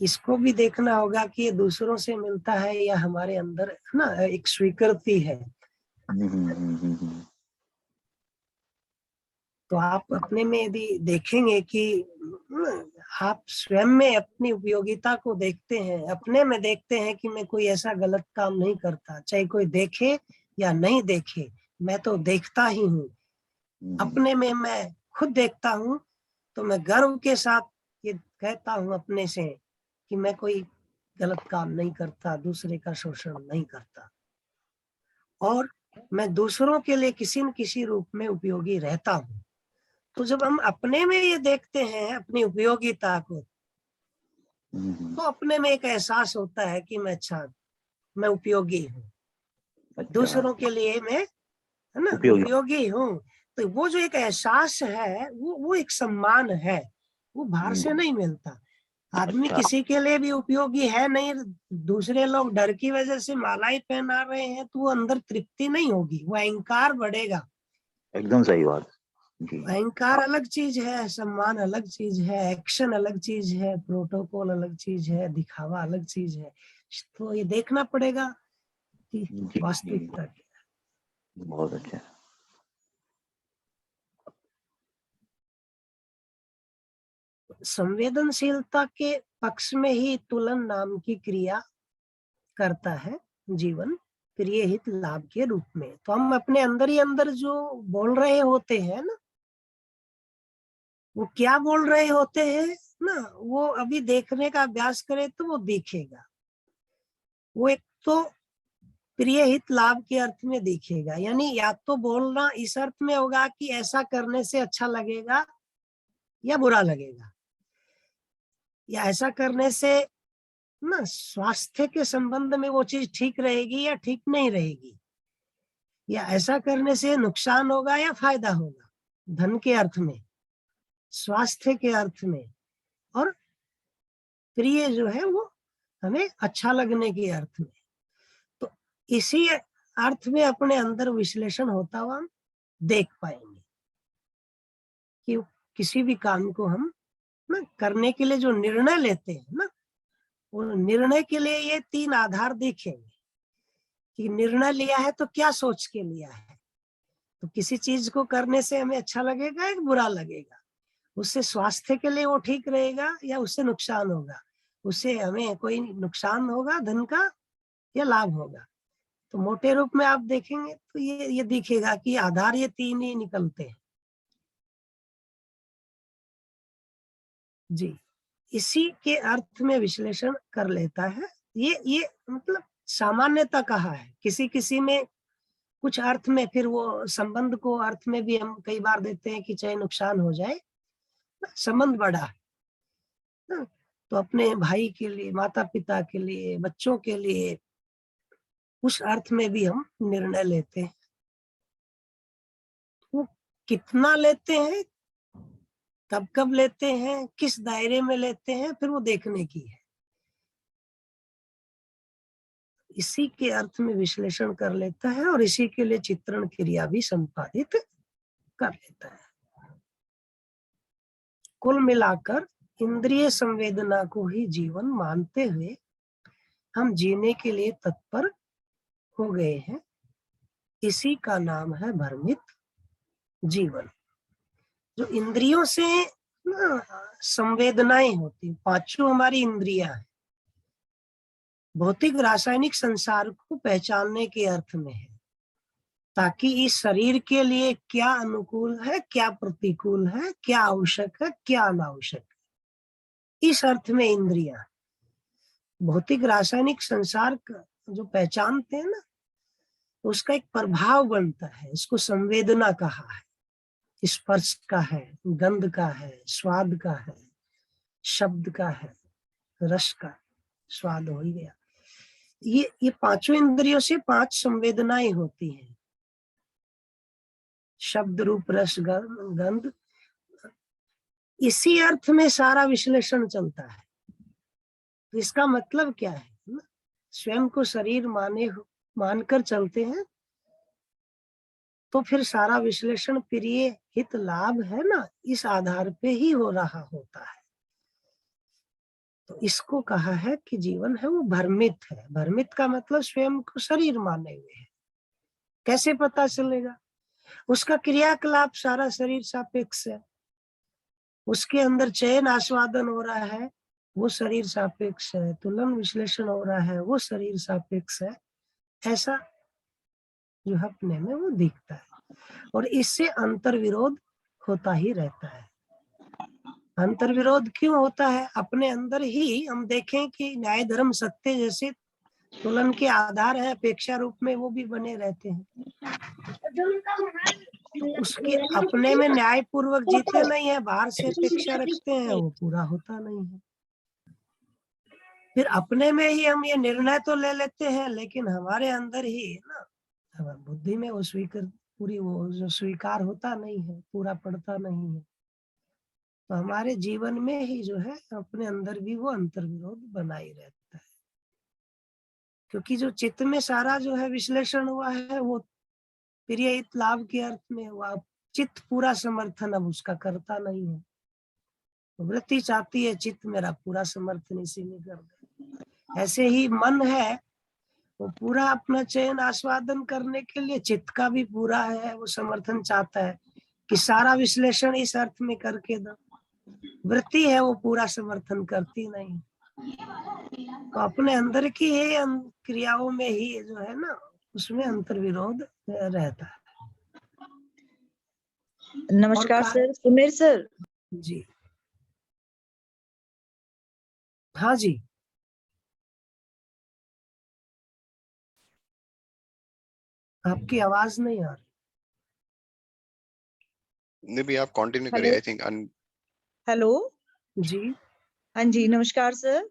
इसको भी देखना होगा कि ये दूसरों से मिलता है या हमारे अंदर है ना एक स्वीकृति है। तो आप अपने में यदि देखेंगे कि आप स्वयं में अपनी उपयोगिता को देखते हैं, अपने में देखते हैं कि मैं कोई ऐसा गलत काम नहीं करता, चाहे कोई देखे या नहीं देखे, मैं तो देखता ही हूँ। अपने में मैं खुद देखता हूँ, तो मैं गर्व के साथ ये कहता हूँ अपने से कि मैं कोई गलत काम नहीं करता, दूसरे का शोषण नहीं करता, और मैं दूसरों के लिए किसी न किसी रूप में उपयोगी रहता हूँ। तो जब हम अपने में ये देखते हैं अपनी उपयोगिता को, तो अपने में एक एहसास होता है कि मैं उपयोगी हूँ, अच्छा, दूसरों के लिए मैं है ना उपयोगी। उपयोगी हूँ। तो वो जो एक एहसास है वो एक सम्मान है, वो बाहर से नहीं मिलता। आदमी अच्छा, किसी के लिए भी उपयोगी है नहीं, दूसरे लोग डर की वजह से मालाएं पहना रहे हैं तो वो अंदर तृप्ति नहीं होगी, वो अहंकार बढ़ेगा। एकदम सही बात। जी, अहंकार अलग चीज है, सम्मान अलग चीज है, एक्शन अलग चीज है, प्रोटोकॉल अलग चीज है, दिखावा अलग चीज है। तो ये देखना पड़ेगा कि जी, वास्तविकता क्या है। बहुत अच्छा। संवेदनशीलता के पक्ष में ही तुलन नाम की क्रिया करता है जीवन प्रिय हित लाभ के रूप में। तो हम अपने अंदर ही अंदर जो बोल रहे होते हैं ना, वो क्या बोल रहे होते हैं ना, वो अभी देखने का अभ्यास करें तो वो दिखेगा। वो एक तो प्रिय हित लाभ के अर्थ में दिखेगा, यानी या तो बोलना इस अर्थ में होगा कि ऐसा करने से अच्छा लगेगा या बुरा लगेगा, या ऐसा करने से ना स्वास्थ्य के संबंध में वो चीज ठीक रहेगी या ठीक नहीं रहेगी, या ऐसा करने से नुकसान होगा या फायदा होगा, धन के अर्थ में, स्वास्थ्य के अर्थ में, और प्रिय जो है वो हमें अच्छा लगने के अर्थ में। तो इसी अर्थ में अपने अंदर विश्लेषण होता हुआ हम देख पाएंगे कि किसी भी काम को हम ना करने के लिए जो निर्णय लेते हैं ना, वो निर्णय के लिए ये 3 आधार देखेंगे कि निर्णय लिया है तो क्या सोच के लिया है। तो किसी चीज को करने से हमें अच्छा लगेगा या बुरा लगेगा, उससे स्वास्थ्य के लिए वो ठीक रहेगा या उससे नुकसान होगा, उससे हमें कोई नुकसान होगा धन का या लाभ होगा। तो मोटे रूप में आप देखेंगे तो ये दिखेगा कि आधार ये 3 ही निकलते हैं। जी, इसी के अर्थ में विश्लेषण कर लेता है। ये मतलब सामान्यतः कहा है, किसी किसी में कुछ अर्थ में फिर वो संबंध को अर्थ में भी हम कई बार देते हैं कि चाहे नुकसान हो जाए, संबंध बड़ा है ना? तो अपने भाई के लिए, माता पिता के लिए, बच्चों के लिए, उस अर्थ में भी हम निर्णय लेते हैं। वो कितना लेते हैं, कब कब लेते हैं, किस दायरे में लेते हैं, फिर वो देखने की है। इसी के अर्थ में विश्लेषण कर लेता है और इसी के लिए चित्रण क्रिया भी संपादित कर लेता है। कुल मिलाकर इंद्रिय संवेदना को ही जीवन मानते हुए हम जीने के लिए तत्पर हो गए हैं। इसी का नाम है भ्रमित जीवन। जो इंद्रियों से संवेदनाएं होती, 5 हमारी इंद्रियां हैं, भौतिक रासायनिक संसार को पहचानने के अर्थ में है, ताकि इस शरीर के लिए क्या अनुकूल है, क्या प्रतिकूल है, क्या आवश्यक है, क्या अनावश्यक है, इस अर्थ में इंद्रियां। भौतिक रासायनिक संसार का जो पहचानते हैं ना, उसका एक प्रभाव बनता है, इसको संवेदना कहा है। स्पर्श का है, गंध का है, स्वाद का है, शब्द का है, रस का, स्वाद हो ही गया। ये 5 इंद्रियों से 5 संवेदनाएं होती हैं, शब्द रूप रस गंध इसी अर्थ में सारा विश्लेषण चलता है। तो इसका मतलब क्या है ना? स्वयं को शरीर मानकर चलते हैं तो फिर सारा विश्लेषण प्रिय हित लाभ है ना, इस आधार पे ही हो रहा होता है। तो इसको कहा है कि जीवन है वो भ्रमित है। भ्रमित का मतलब स्वयं को शरीर माने हुए है। कैसे पता चलेगा? उसका क्रियाकलाप सारा शरीर सापेक्ष है। उसके अंदर चयन आस्वादन हो रहा है, वो शरीर सापेक्ष है। तुलन विश्लेषण हो रहा है, वो शरीर सापेक्ष है। ऐसा जो अपने में वो दिखता है और इससे अंतर विरोध होता ही रहता है। अंतर विरोध क्यों होता है? अपने अंदर ही हम देखें कि न्याय धर्म सत्य जैसे तुलन के आधार है, अपेक्षा रूप में वो भी बने रहते हैं। उसके अपने में न्याय पूर्वक जीते नहीं है, बाहर से अपेक्षा रखते हैं, वो पूरा होता नहीं है। फिर अपने में ही हम ये निर्णय तो ले लेते हैं, लेकिन हमारे अंदर ही ना, हमारी बुद्धि में वो जो स्वीकार होता नहीं है, पूरा पड़ता नहीं है। तो हमारे जीवन में ही जो है अपने अंदर भी वो अंतर विरोध बना ही रहता है। क्योंकि जो चित्त में सारा जो है विश्लेषण हुआ है वो प्रिय हित लाभ के अर्थ में हुआ। चित्त पूरा समर्थन अब उसका करता नहीं है। वृत्ति चाहती है चित्त मेरा पूरा समर्थन इसी में कर दे। ऐसे ही मन है वो पूरा अपना चयन आस्वादन करने के लिए चित्त का भी पूरा है, वो समर्थन चाहता है कि सारा विश्लेषण इस अर्थ में करके दो। वृत्ति है वो पूरा समर्थन करती नहीं। तो अपने अंदर की ही क्रियाओं में ही जो है ना, उसमें अंतर विरोध रहता है। नमस्कार सर, सुमेर सर। जी हाँ जी, आपकी आवाज नहीं आ रही। नहीं भी आप कंटिन्यू करिए। आई थिंक हेलो जी हाँ जी, नमस्कार सर।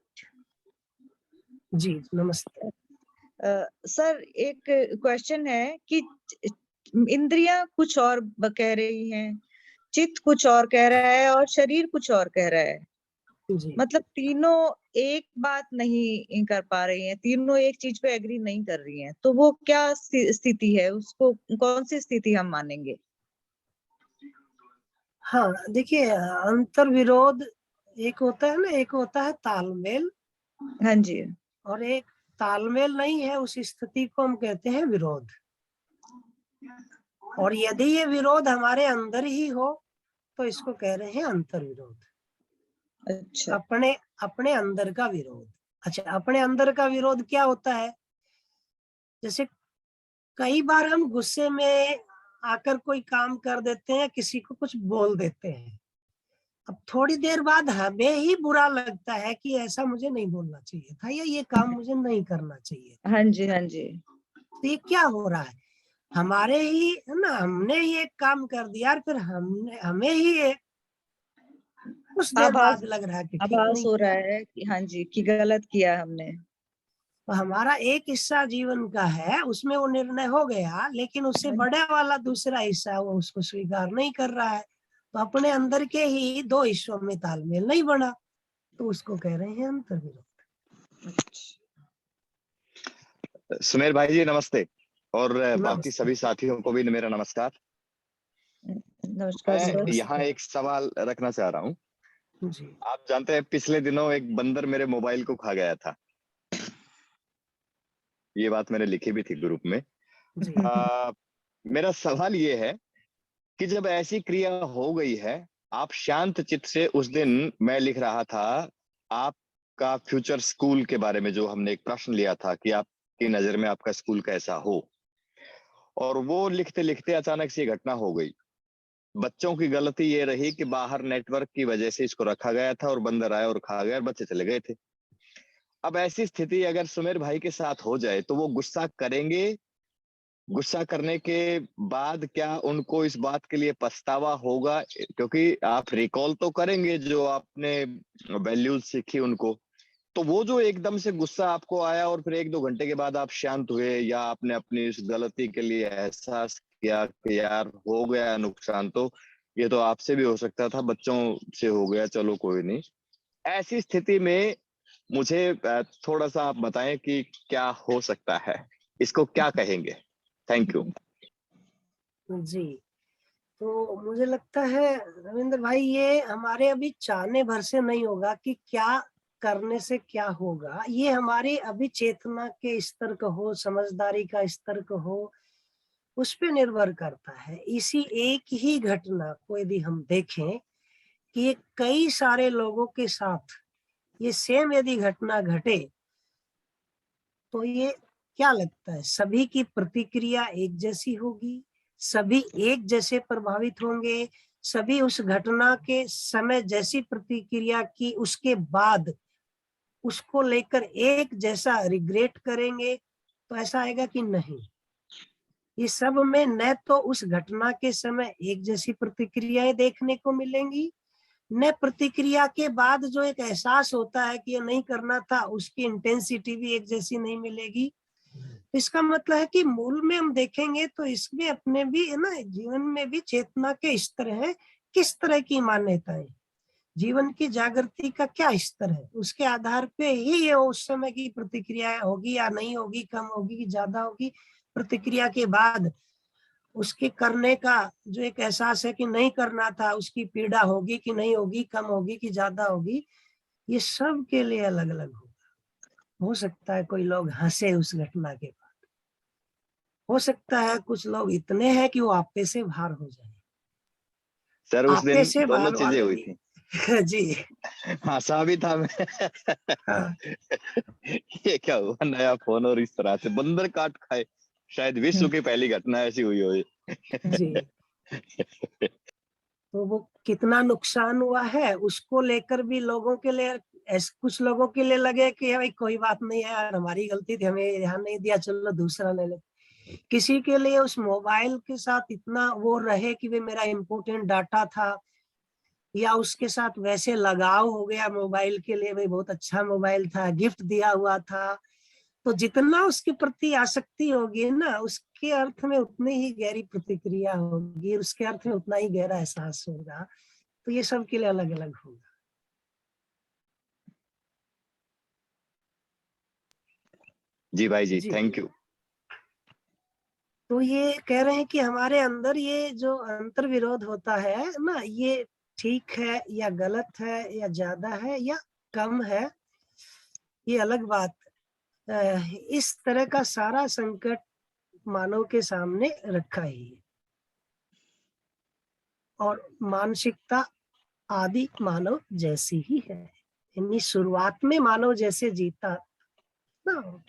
जी नमस्ते। सर एक क्वेश्चन है कि इंद्रियां कुछ और कह रही हैं, चित्त कुछ और कह रहा है और शरीर कुछ और कह रहा है। जी मतलब तीनों एक बात नहीं कर पा रही हैं, तीनों एक चीज पे एग्री नहीं कर रही हैं। तो वो क्या स्थिति है? उसको कौन सी स्थिति हम मानेंगे? हाँ देखिए, अंतर विरोध एक होता है ना, एक होता है तालमेल, हाँ जी। और एक तालमेल नहीं है, उस स्थिति को हम कहते हैं विरोध। और यदि ये विरोध हमारे अंदर ही हो तो इसको कह रहे हैं अंतर विरोध। अच्छा। अपने अंदर का विरोध। अच्छा, अपने अंदर का विरोध क्या होता है? जैसे कई बार हम गुस्से में आकर कोई काम कर देते हैं, किसी को कुछ बोल देते हैं। अब थोड़ी देर बाद हमें ही बुरा लगता है कि ऐसा मुझे नहीं बोलना चाहिए था, या ये काम मुझे नहीं करना चाहिए। हाँ जी हाँ जी। तो ये क्या हो रहा है? हमारे ही है ना, हमने ही एक काम कर दिया और फिर हमें ही एक कुछ देर बाद लग रहा है कि ठीक आभास नहीं हो किया। रहा है कि हाँ जी, कि गलत किया हमने। तो हमारा एक हिस्सा जीवन का है, उसमें वो निर्णय हो गया, लेकिन उससे बड़ा वाला दूसरा हिस्सा वो उसको स्वीकार नहीं कर रहा है। तो अपने अंदर के ही दो हिस्सों में तालमेल नहीं बना, तो उसको कह रहे हैं अंतर विरोध। सुमेर भाई जी नमस्ते, और बाकी नमस्ते। सभी साथियों को भी मेरा नमस्कार। नमस्कार मैं सर। यहाँ एक सवाल रखना चाह रहा हूँ। जी आप जानते हैं पिछले दिनों एक बंदर मेरे मोबाइल को खा गया था। ये बात मैंने लिखी भी थी ग्रुप में। जी मेरा सवाल ये है कि जब ऐसी क्रिया हो गई है, आप शांत चित्त से, उस दिन मैं लिख रहा था आपका फ्यूचर स्कूल के बारे में, जो हमने एक प्रश्न लिया था कि आपकी नजर में आपका स्कूल कैसा हो, और वो लिखते लिखते अचानक से घटना हो गई। बच्चों की गलती ये रही कि बाहर नेटवर्क की वजह से इसको रखा गया था और बंदर आया और खा गया और बच्चे चले गए थे। अब ऐसी स्थिति अगर सुमेर भाई के साथ हो जाए तो वो गुस्सा करेंगे? गुस्सा करने के बाद क्या उनको इस बात के लिए पछतावा होगा? क्योंकि आप रिकॉल तो करेंगे जो आपने वैल्यूज सीखी उनको, तो वो जो एकदम से गुस्सा आपको आया और फिर 1-2 घंटे के बाद आप शांत हुए, या आपने अपनी इस गलती के लिए एहसास किया कि यार हो गया नुकसान, तो ये तो आपसे भी हो सकता था, बच्चों से हो गया, चलो कोई नहीं। ऐसी स्थिति में मुझे थोड़ा सा आप बताएं कि क्या हो सकता है, इसको क्या कहेंगे? Thank you. जी, तो मुझे लगता है रविंद्र भाई, ये हमारे अभी चाहने भर से नहीं होगा कि क्या करने से क्या होगा। ये हमारी अभी चेतना के स्तर का हो, समझदारी का स्तर का हो, उस पे निर्भर करता है। इसी एक ही घटना को यदि हम देखें कि ये कई सारे लोगों के साथ ये सेम यदि घटना घटे, तो ये क्या लगता है, सभी की प्रतिक्रिया एक जैसी होगी, सभी एक जैसे प्रभावित होंगे, सभी उस घटना के समय जैसी प्रतिक्रिया की उसके बाद उसको लेकर एक जैसा रिग्रेट करेंगे? तो ऐसा आएगा कि नहीं। ये सब में न तो उस घटना के समय एक जैसी प्रतिक्रियाएं देखने को मिलेंगी, न प्रतिक्रिया के बाद जो एक एहसास होता है कि ये नहीं करना था, उसकी इंटेंसिटी भी एक जैसी नहीं मिलेगी। इसका मतलब है कि मूल में हम देखेंगे तो इसमें अपने भी है ना, जीवन में भी चेतना के स्तर है, किस तरह की मान्यताएं, जीवन की जागृति का क्या स्तर है, उसके आधार पे ही ये उस समय की प्रतिक्रिया होगी या नहीं होगी, कम होगी कि ज्यादा होगी। प्रतिक्रिया के बाद उसके करने का जो एक एहसास है कि नहीं करना था, उसकी पीड़ा होगी कि नहीं होगी, कम होगी कि ज्यादा होगी, ये सब के लिए अलग अलग होगा। हो सकता है कोई लोग हंसे उस घटना के बाद, हो सकता है कुछ लोग इतने हैं कि वो आपे से बाहर हो जाए। सर उस आपे दिन से दोनों बाहर चीजें वाले हुई भी थी। जी हंसा भी था मैं। हाँ ये क्या हुआ, नया फोन और इस तरह से बंदर काट खाए, शायद विश्व की पहली घटना ऐसी हुई हो। जी। तो वो कितना नुकसान हुआ है उसको लेकर भी लोगों के लिए, कुछ लोगों के लिए लगे कि भाई कोई बात नहीं है यार, हमारी गलती थी, हमें ध्यान नहीं दिया, चलो दूसरा ले ले। किसी के लिए उस मोबाइल के साथ इतना वो रहे कि वे मेरा इम्पोर्टेंट डाटा था, या उसके साथ वैसे लगाव हो गया मोबाइल के लिए, भाई बहुत अच्छा मोबाइल था, गिफ्ट दिया हुआ था, तो जितना उसके प्रति आसक्ति होगी ना, उसके अर्थ में उतनी ही गहरी प्रतिक्रिया होगी, उसके अर्थ में उतना ही गहरा एहसास होगा। तो ये सब के लिए अलग अलग होगा। जी भाई जी, जी, थैंक यू। तो ये कह रहे हैं कि हमारे अंदर ये जो अंतर विरोध होता है ना, ये ठीक है या गलत है, या ज्यादा है या कम है, ये अलग बात। इस तरह का सारा संकट मानव के सामने रखा ही है। और मानसिकता आदि मानव जैसी ही है, यानी शुरुआत में मानव जैसे जीता ना,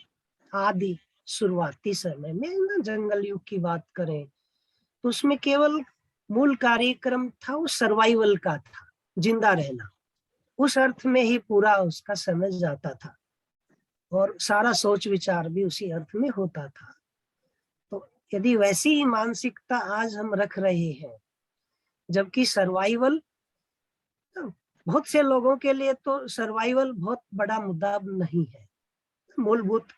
आदि शुरुआती समय में ना, जंगल युग की बात करें तो उसमें केवल मूल कार्यक्रम था वो सर्वाइवल का था, जिंदा रहना, उस अर्थ में ही पूरा उसका समय जाता था, और सारा सोच विचार भी उसी अर्थ में होता था। तो यदि वैसी ही मानसिकता आज हम रख रहे हैं, जबकि सर्वाइवल, बहुत से लोगों के लिए तो सर्वाइवल बहुत बड़ा मुद्दा नहीं है, मूलभूत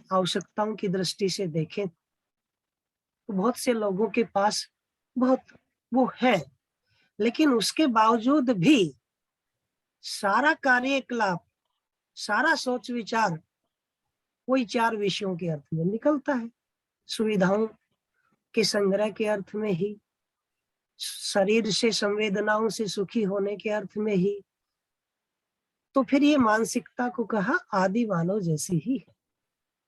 आवश्यकताओं की दृष्टि से देखें तो बहुत से लोगों के पास बहुत वो है, लेकिन उसके बावजूद भी सारा कार्यकलाप, सारा सोच विचार कोई चार विषयों के अर्थ में निकलता है, सुविधाओं के संग्रह के अर्थ में ही, शरीर से संवेदनाओं से सुखी होने के अर्थ में ही। तो फिर ये मानसिकता को कहा आदि मानव जैसी ही है,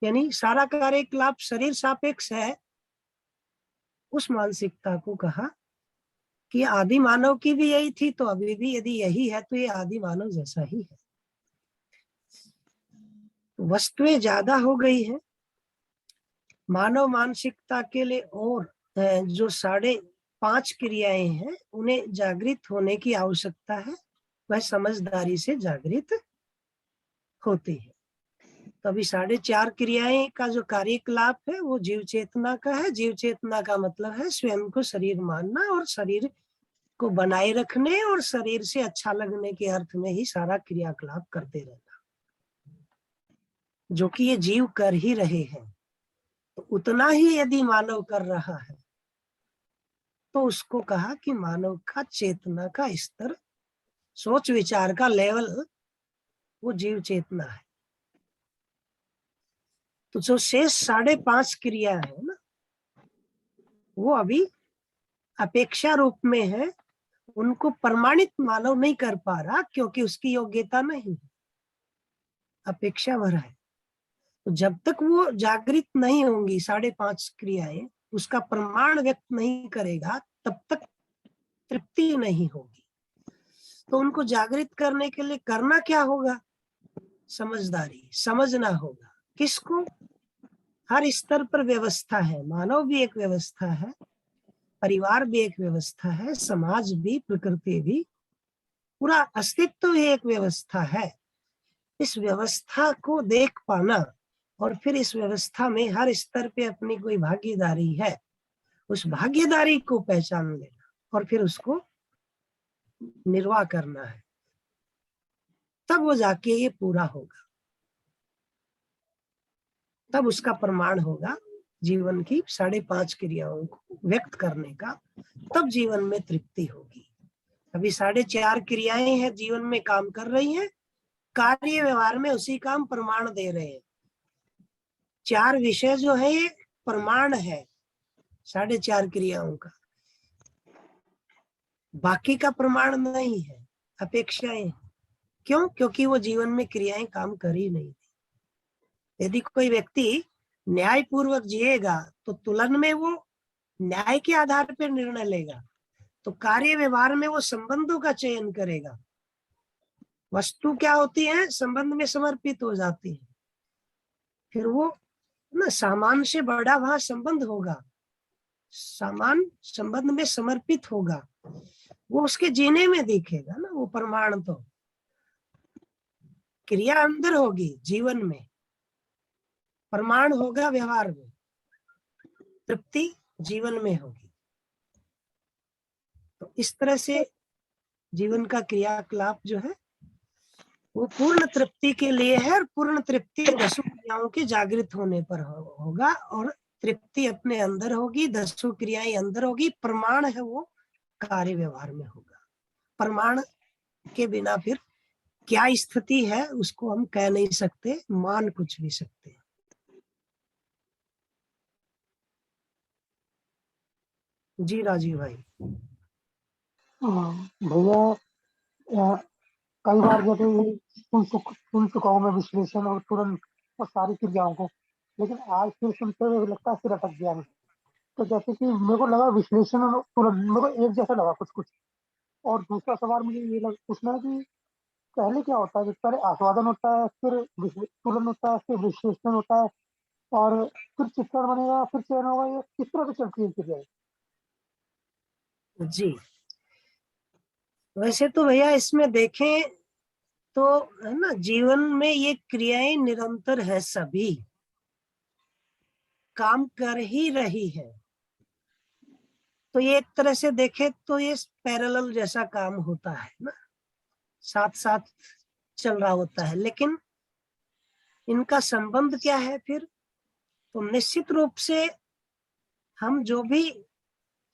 यानी सारा कार्यकलाप शरीर सापेक्ष है, उस मानसिकता को कहा कि आदि मानव की भी यही थी, तो अभी भी यदि यही है तो ये आदि मानव जैसा ही है। वस्तुएं ज्यादा हो गई है, मानव मानसिकता के लिए और जो 5.5 क्रियाएं हैं उन्हें जागृत होने की आवश्यकता है, वह समझदारी से जागृत होती है। तो अभी 4.5 क्रियाएं का जो कार्यकलाप है वो जीव चेतना का है। जीव चेतना का मतलब है स्वयं को शरीर मानना और शरीर को बनाए रखने और शरीर से अच्छा लगने के अर्थ में ही सारा क्रियाकलाप करते रहना, जो कि ये जीव कर ही रहे हैं। तो उतना ही यदि मानव कर रहा है तो उसको कहा कि मानव का चेतना का स्तर, सोच विचार का लेवल, वो जीव चेतना है। तो जो शेष 5.5 क्रिया है ना, वो अभी अपेक्षा रूप में है, उनको प्रमाणित मानव नहीं कर पा रहा क्योंकि उसकी योग्यता नहीं है, अपेक्षा भरा है। तो जब तक वो जागृत नहीं होंगी 5.5 क्रियाएं, उसका प्रमाण व्यक्त नहीं करेगा, तब तक तृप्ति नहीं होगी। तो उनको जागृत करने के लिए करना क्या होगा? समझदारी, समझना होगा। किसको? हर स्तर पर व्यवस्था है, मानव भी एक व्यवस्था है, परिवार भी एक व्यवस्था है, समाज भी, प्रकृति भी, पूरा अस्तित्व ही एक व्यवस्था है। इस व्यवस्था को देख पाना और फिर इस व्यवस्था में हर स्तर पे अपनी कोई भागीदारी है, उस भागीदारी को पहचान लेना और फिर उसको निर्वाह करना है, तब वो जाके ये पूरा होगा, तब उसका प्रमाण होगा जीवन की 5.5 क्रियाओं को व्यक्त करने का, तब जीवन में तृप्ति होगी। अभी 4.5 क्रियाएं हैं, जीवन में काम कर रही हैं, कार्य व्यवहार में उसी का हम प्रमाण दे रहे हैं। 4 विषय जो है ये प्रमाण है 4.5 क्रियाओं का, बाकी का प्रमाण नहीं है, अपेक्षाएं। क्यों? क्योंकि वो जीवन में क्रियाएं काम कर ही नहीं थी। यदि कोई व्यक्ति न्याय पूर्वक जिएगा तो तुलन में वो न्याय के आधार पर निर्णय लेगा, तो कार्य व्यवहार में वो संबंधों का चयन करेगा। वस्तु क्या होती है? संबंध में समर्पित हो जाती है। फिर वो ना सामान से बड़ा वहां संबंध होगा, सामान संबंध में समर्पित होगा, वो उसके जीने में दिखेगा ना। वो प्रमाण तो क्रिया अंदर होगी जीवन में, प्रमाण होगा व्यवहार में, तृप्ति जीवन में होगी। तो इस तरह से जीवन का क्रियाकलाप जो है वो पूर्ण तृप्ति के लिए है, और पूर्ण तृप्ति 10 क्रियाओं के जागृत होने पर होगा, और तृप्ति अपने अंदर होगी, 10 क्रियाएं अंदर होगी, प्रमाण है वो कार्य व्यवहार में होगा। प्रमाण के बिना फिर क्या स्थिति है उसको हम कह नहीं सकते, मान कुछ भी सकते हैं। जी राजीव भाई। भैया कई बार जैसे सुन चुका हूँ मैं विश्लेषण और तुरंत और सारी क्रियाओं को, लेकिन आज फिर सुनते हुए लगता है फिर अटक गया मैं। तो जैसे कि मेरे को लगा विश्लेषण और तुरंत मेरे को एक जैसा लगा कुछ। और दूसरा सवाल मुझे ये पूछना है कि पहले क्या होता है? पहले आस्वादन होता है, फिर तुलन होता है, फिर विश्लेषण होता है, और फिर चित्रण बनेगा, फिर चयन होगा, ये किस तरह से चलती है क्रिया? जी वैसे तो भैया इसमें देखें तो है ना, जीवन में ये क्रियाएं निरंतर है, सभी काम कर ही रही है। तो ये एक तरह से देखे तो ये पैरेलल जैसा काम होता है ना, साथ साथ चल रहा होता है। लेकिन इनका संबंध क्या है फिर? तो निश्चित रूप से हम जो भी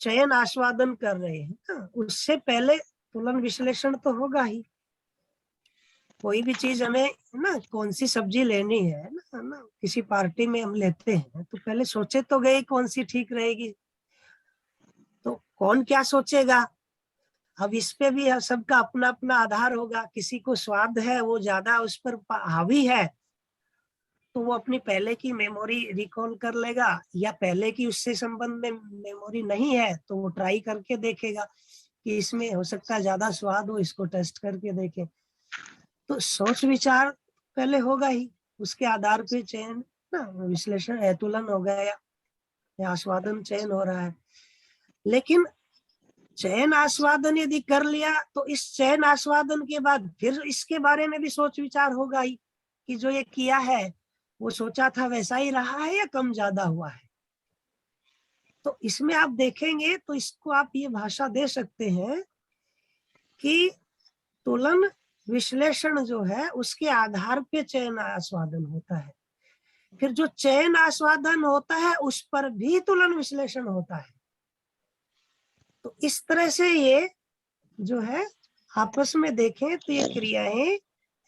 चयन आस्वादन कर रहे हैं ना, उससे पहले तुलन विश्लेषण तो होगा ही। कोई भी चीज हमें ना, कौन सी सब्जी लेनी है ना, किसी पार्टी में हम लेते हैं तो पहले सोचे तो गए कौन सी ठीक रहेगी। तो कौन क्या सोचेगा, अब इस पे भी सबका अपना अपना आधार होगा। किसी को स्वाद है, वो ज्यादा उस पर हावी है, तो वो अपनी पहले की मेमोरी रिकॉल कर लेगा, या पहले की उससे संबंध में मेमोरी नहीं है तो वो ट्राई करके देखेगा कि इसमें हो सकता है ज्यादा स्वाद हो, इसको टेस्ट करके देखे। तो सोच विचार पहले होगा ही, उसके आधार पे चयन ना, विश्लेषण तुलन हो गया या आस्वादन चयन हो रहा है। लेकिन चयन आस्वादन यदि कर लिया तो इस चयन आस्वादन के बाद फिर इसके बारे में भी सोच विचार होगा ही कि जो ये किया है वो सोचा था वैसा ही रहा है या कम ज्यादा हुआ है। तो इसमें आप देखेंगे तो इसको आप ये भाषा दे सकते हैं कि तुलन विश्लेषण जो है उसके आधार पे चयन आस्वादन होता है। फिर जो चयन आस्वादन होता है उस पर भी तुलन विश्लेषण होता है। तो इस तरह से ये जो है आपस में देखें तो ये क्रियाएं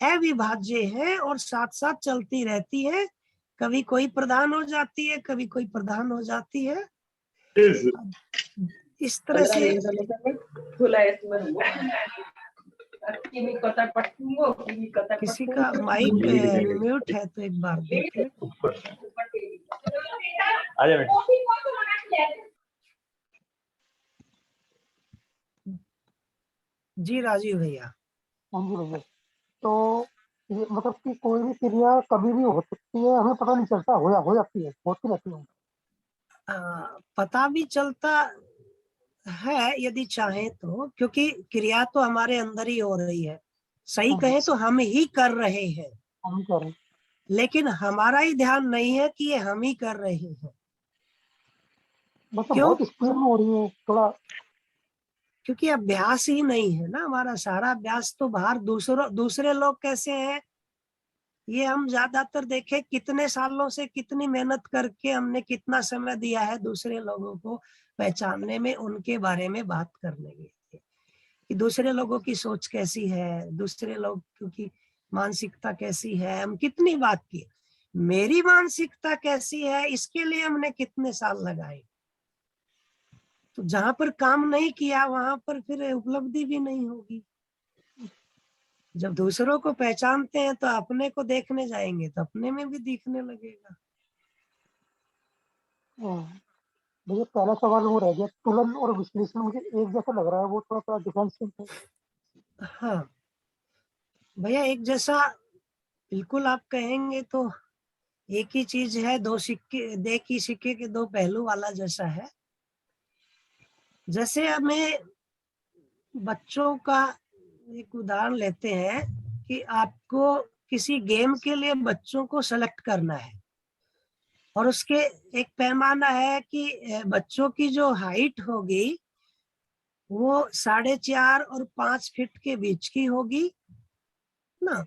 अविभाज्य हैं और साथ साथ चलती रहती है। कभी कोई प्रधान हो जाती है, कभी कोई प्रधान हो जाती है। इस तरह से किसी का माइक म्यूट है तो एक बार देख ले। जी राजीव भैया। हाँ जी भैया। तो ये मतलब कि कोई भी क्रिया कभी भी हो सकती है, हमें पता नहीं चलता, हो जाती है, होती रहती है। पता भी चलता है यदि चाहे तो, क्योंकि क्रिया तो हमारे अंदर ही हो रही है। सही कहें तो हम ही कर रहे हैं, हम कर रहे हैं। लेकिन हमारा ही ध्यान नहीं है कि ये हम ही कर रहे हैं। मतलब क्यों? बहुत स्पीड में हो रही है थोड़ा। क्योंकि अभ्यास ही नहीं है ना, हमारा सारा अभ्यास तो बाहर दूसरे लोग कैसे हैं ये हम ज्यादातर देखें, कितने सालों से कितनी मेहनत करके हमने कितना समय दिया है दूसरे लोगों को पहचानने में, उनके बारे में बात करने के लिए कि दूसरे लोगों की सोच कैसी है, दूसरे लोगों की मानसिकता कैसी है, हम कितनी बात की। मेरी मानसिकता कैसी है इसके लिए हमने कितने साल लगाए। तो जहां पर काम नहीं किया वहां पर फिर उपलब्धि भी नहीं होगी। जब दूसरों को पहचानते हैं तो अपने को देखने जाएंगे तो अपने में भी दिखने लगेगा। भैया पहला सवाल वो रह गया, तुलन और विश्लेषण मुझे एक जैसा लग रहा है, वो थोड़ा सा डिफरेंशिएट है। हाँ भैया, एक जैसा बिल्कुल आप कहेंगे तो एक ही चीज है, एक ही सिक्के के दो पहलू वाला जैसा है। जैसे हमें बच्चों का एक उदाहरण लेते हैं कि आपको किसी गेम के लिए बच्चों को सेलेक्ट करना है और उसके एक पैमाना है कि बच्चों की जो हाइट होगी वो 4.5 और 5 फीट के बीच की होगी ना,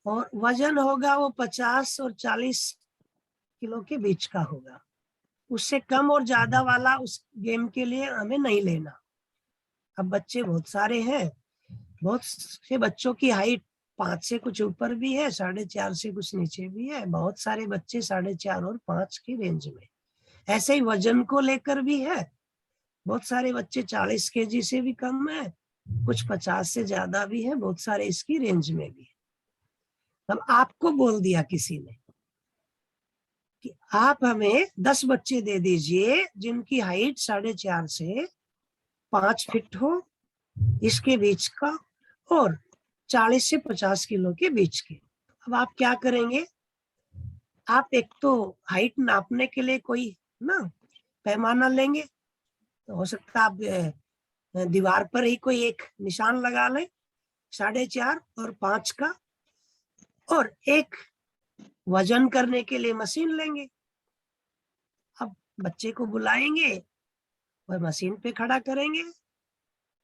और वजन होगा वो 50 और 40 किलो के बीच का होगा। उससे कम और ज्यादा वाला उस गेम के लिए हमें नहीं लेना। अब बच्चे बहुत सारे हैं, बहुत से बच्चों की हाइट 5 से कुछ ऊपर भी है, 4.5 से कुछ नीचे भी है, बहुत सारे बच्चे 4.5 और 5 की रेंज में। ऐसे ही वजन को लेकर भी है, बहुत सारे बच्चे 40 केजी से भी कम है, कुछ 50 से ज्यादा भी है, बहुत सारे इसकी रेंज में भी है। अब आपको बोल दिया किसी ने कि आप हमें 10 बच्चे दे दीजिए जिनकी हाइट 4.5 से 5 फीट हो इसके बीच का और 40 से 50 किलो के बीच के। अब आप क्या करेंगे, आप एक तो हाइट नापने के लिए कोई ना पैमाना लेंगे, तो हो सकता है आप दीवार पर ही कोई एक निशान लगा लें 4.5 और 5 का, और एक वजन करने के लिए मशीन लेंगे। अब बच्चे को बुलाएंगे और मशीन पे खड़ा करेंगे,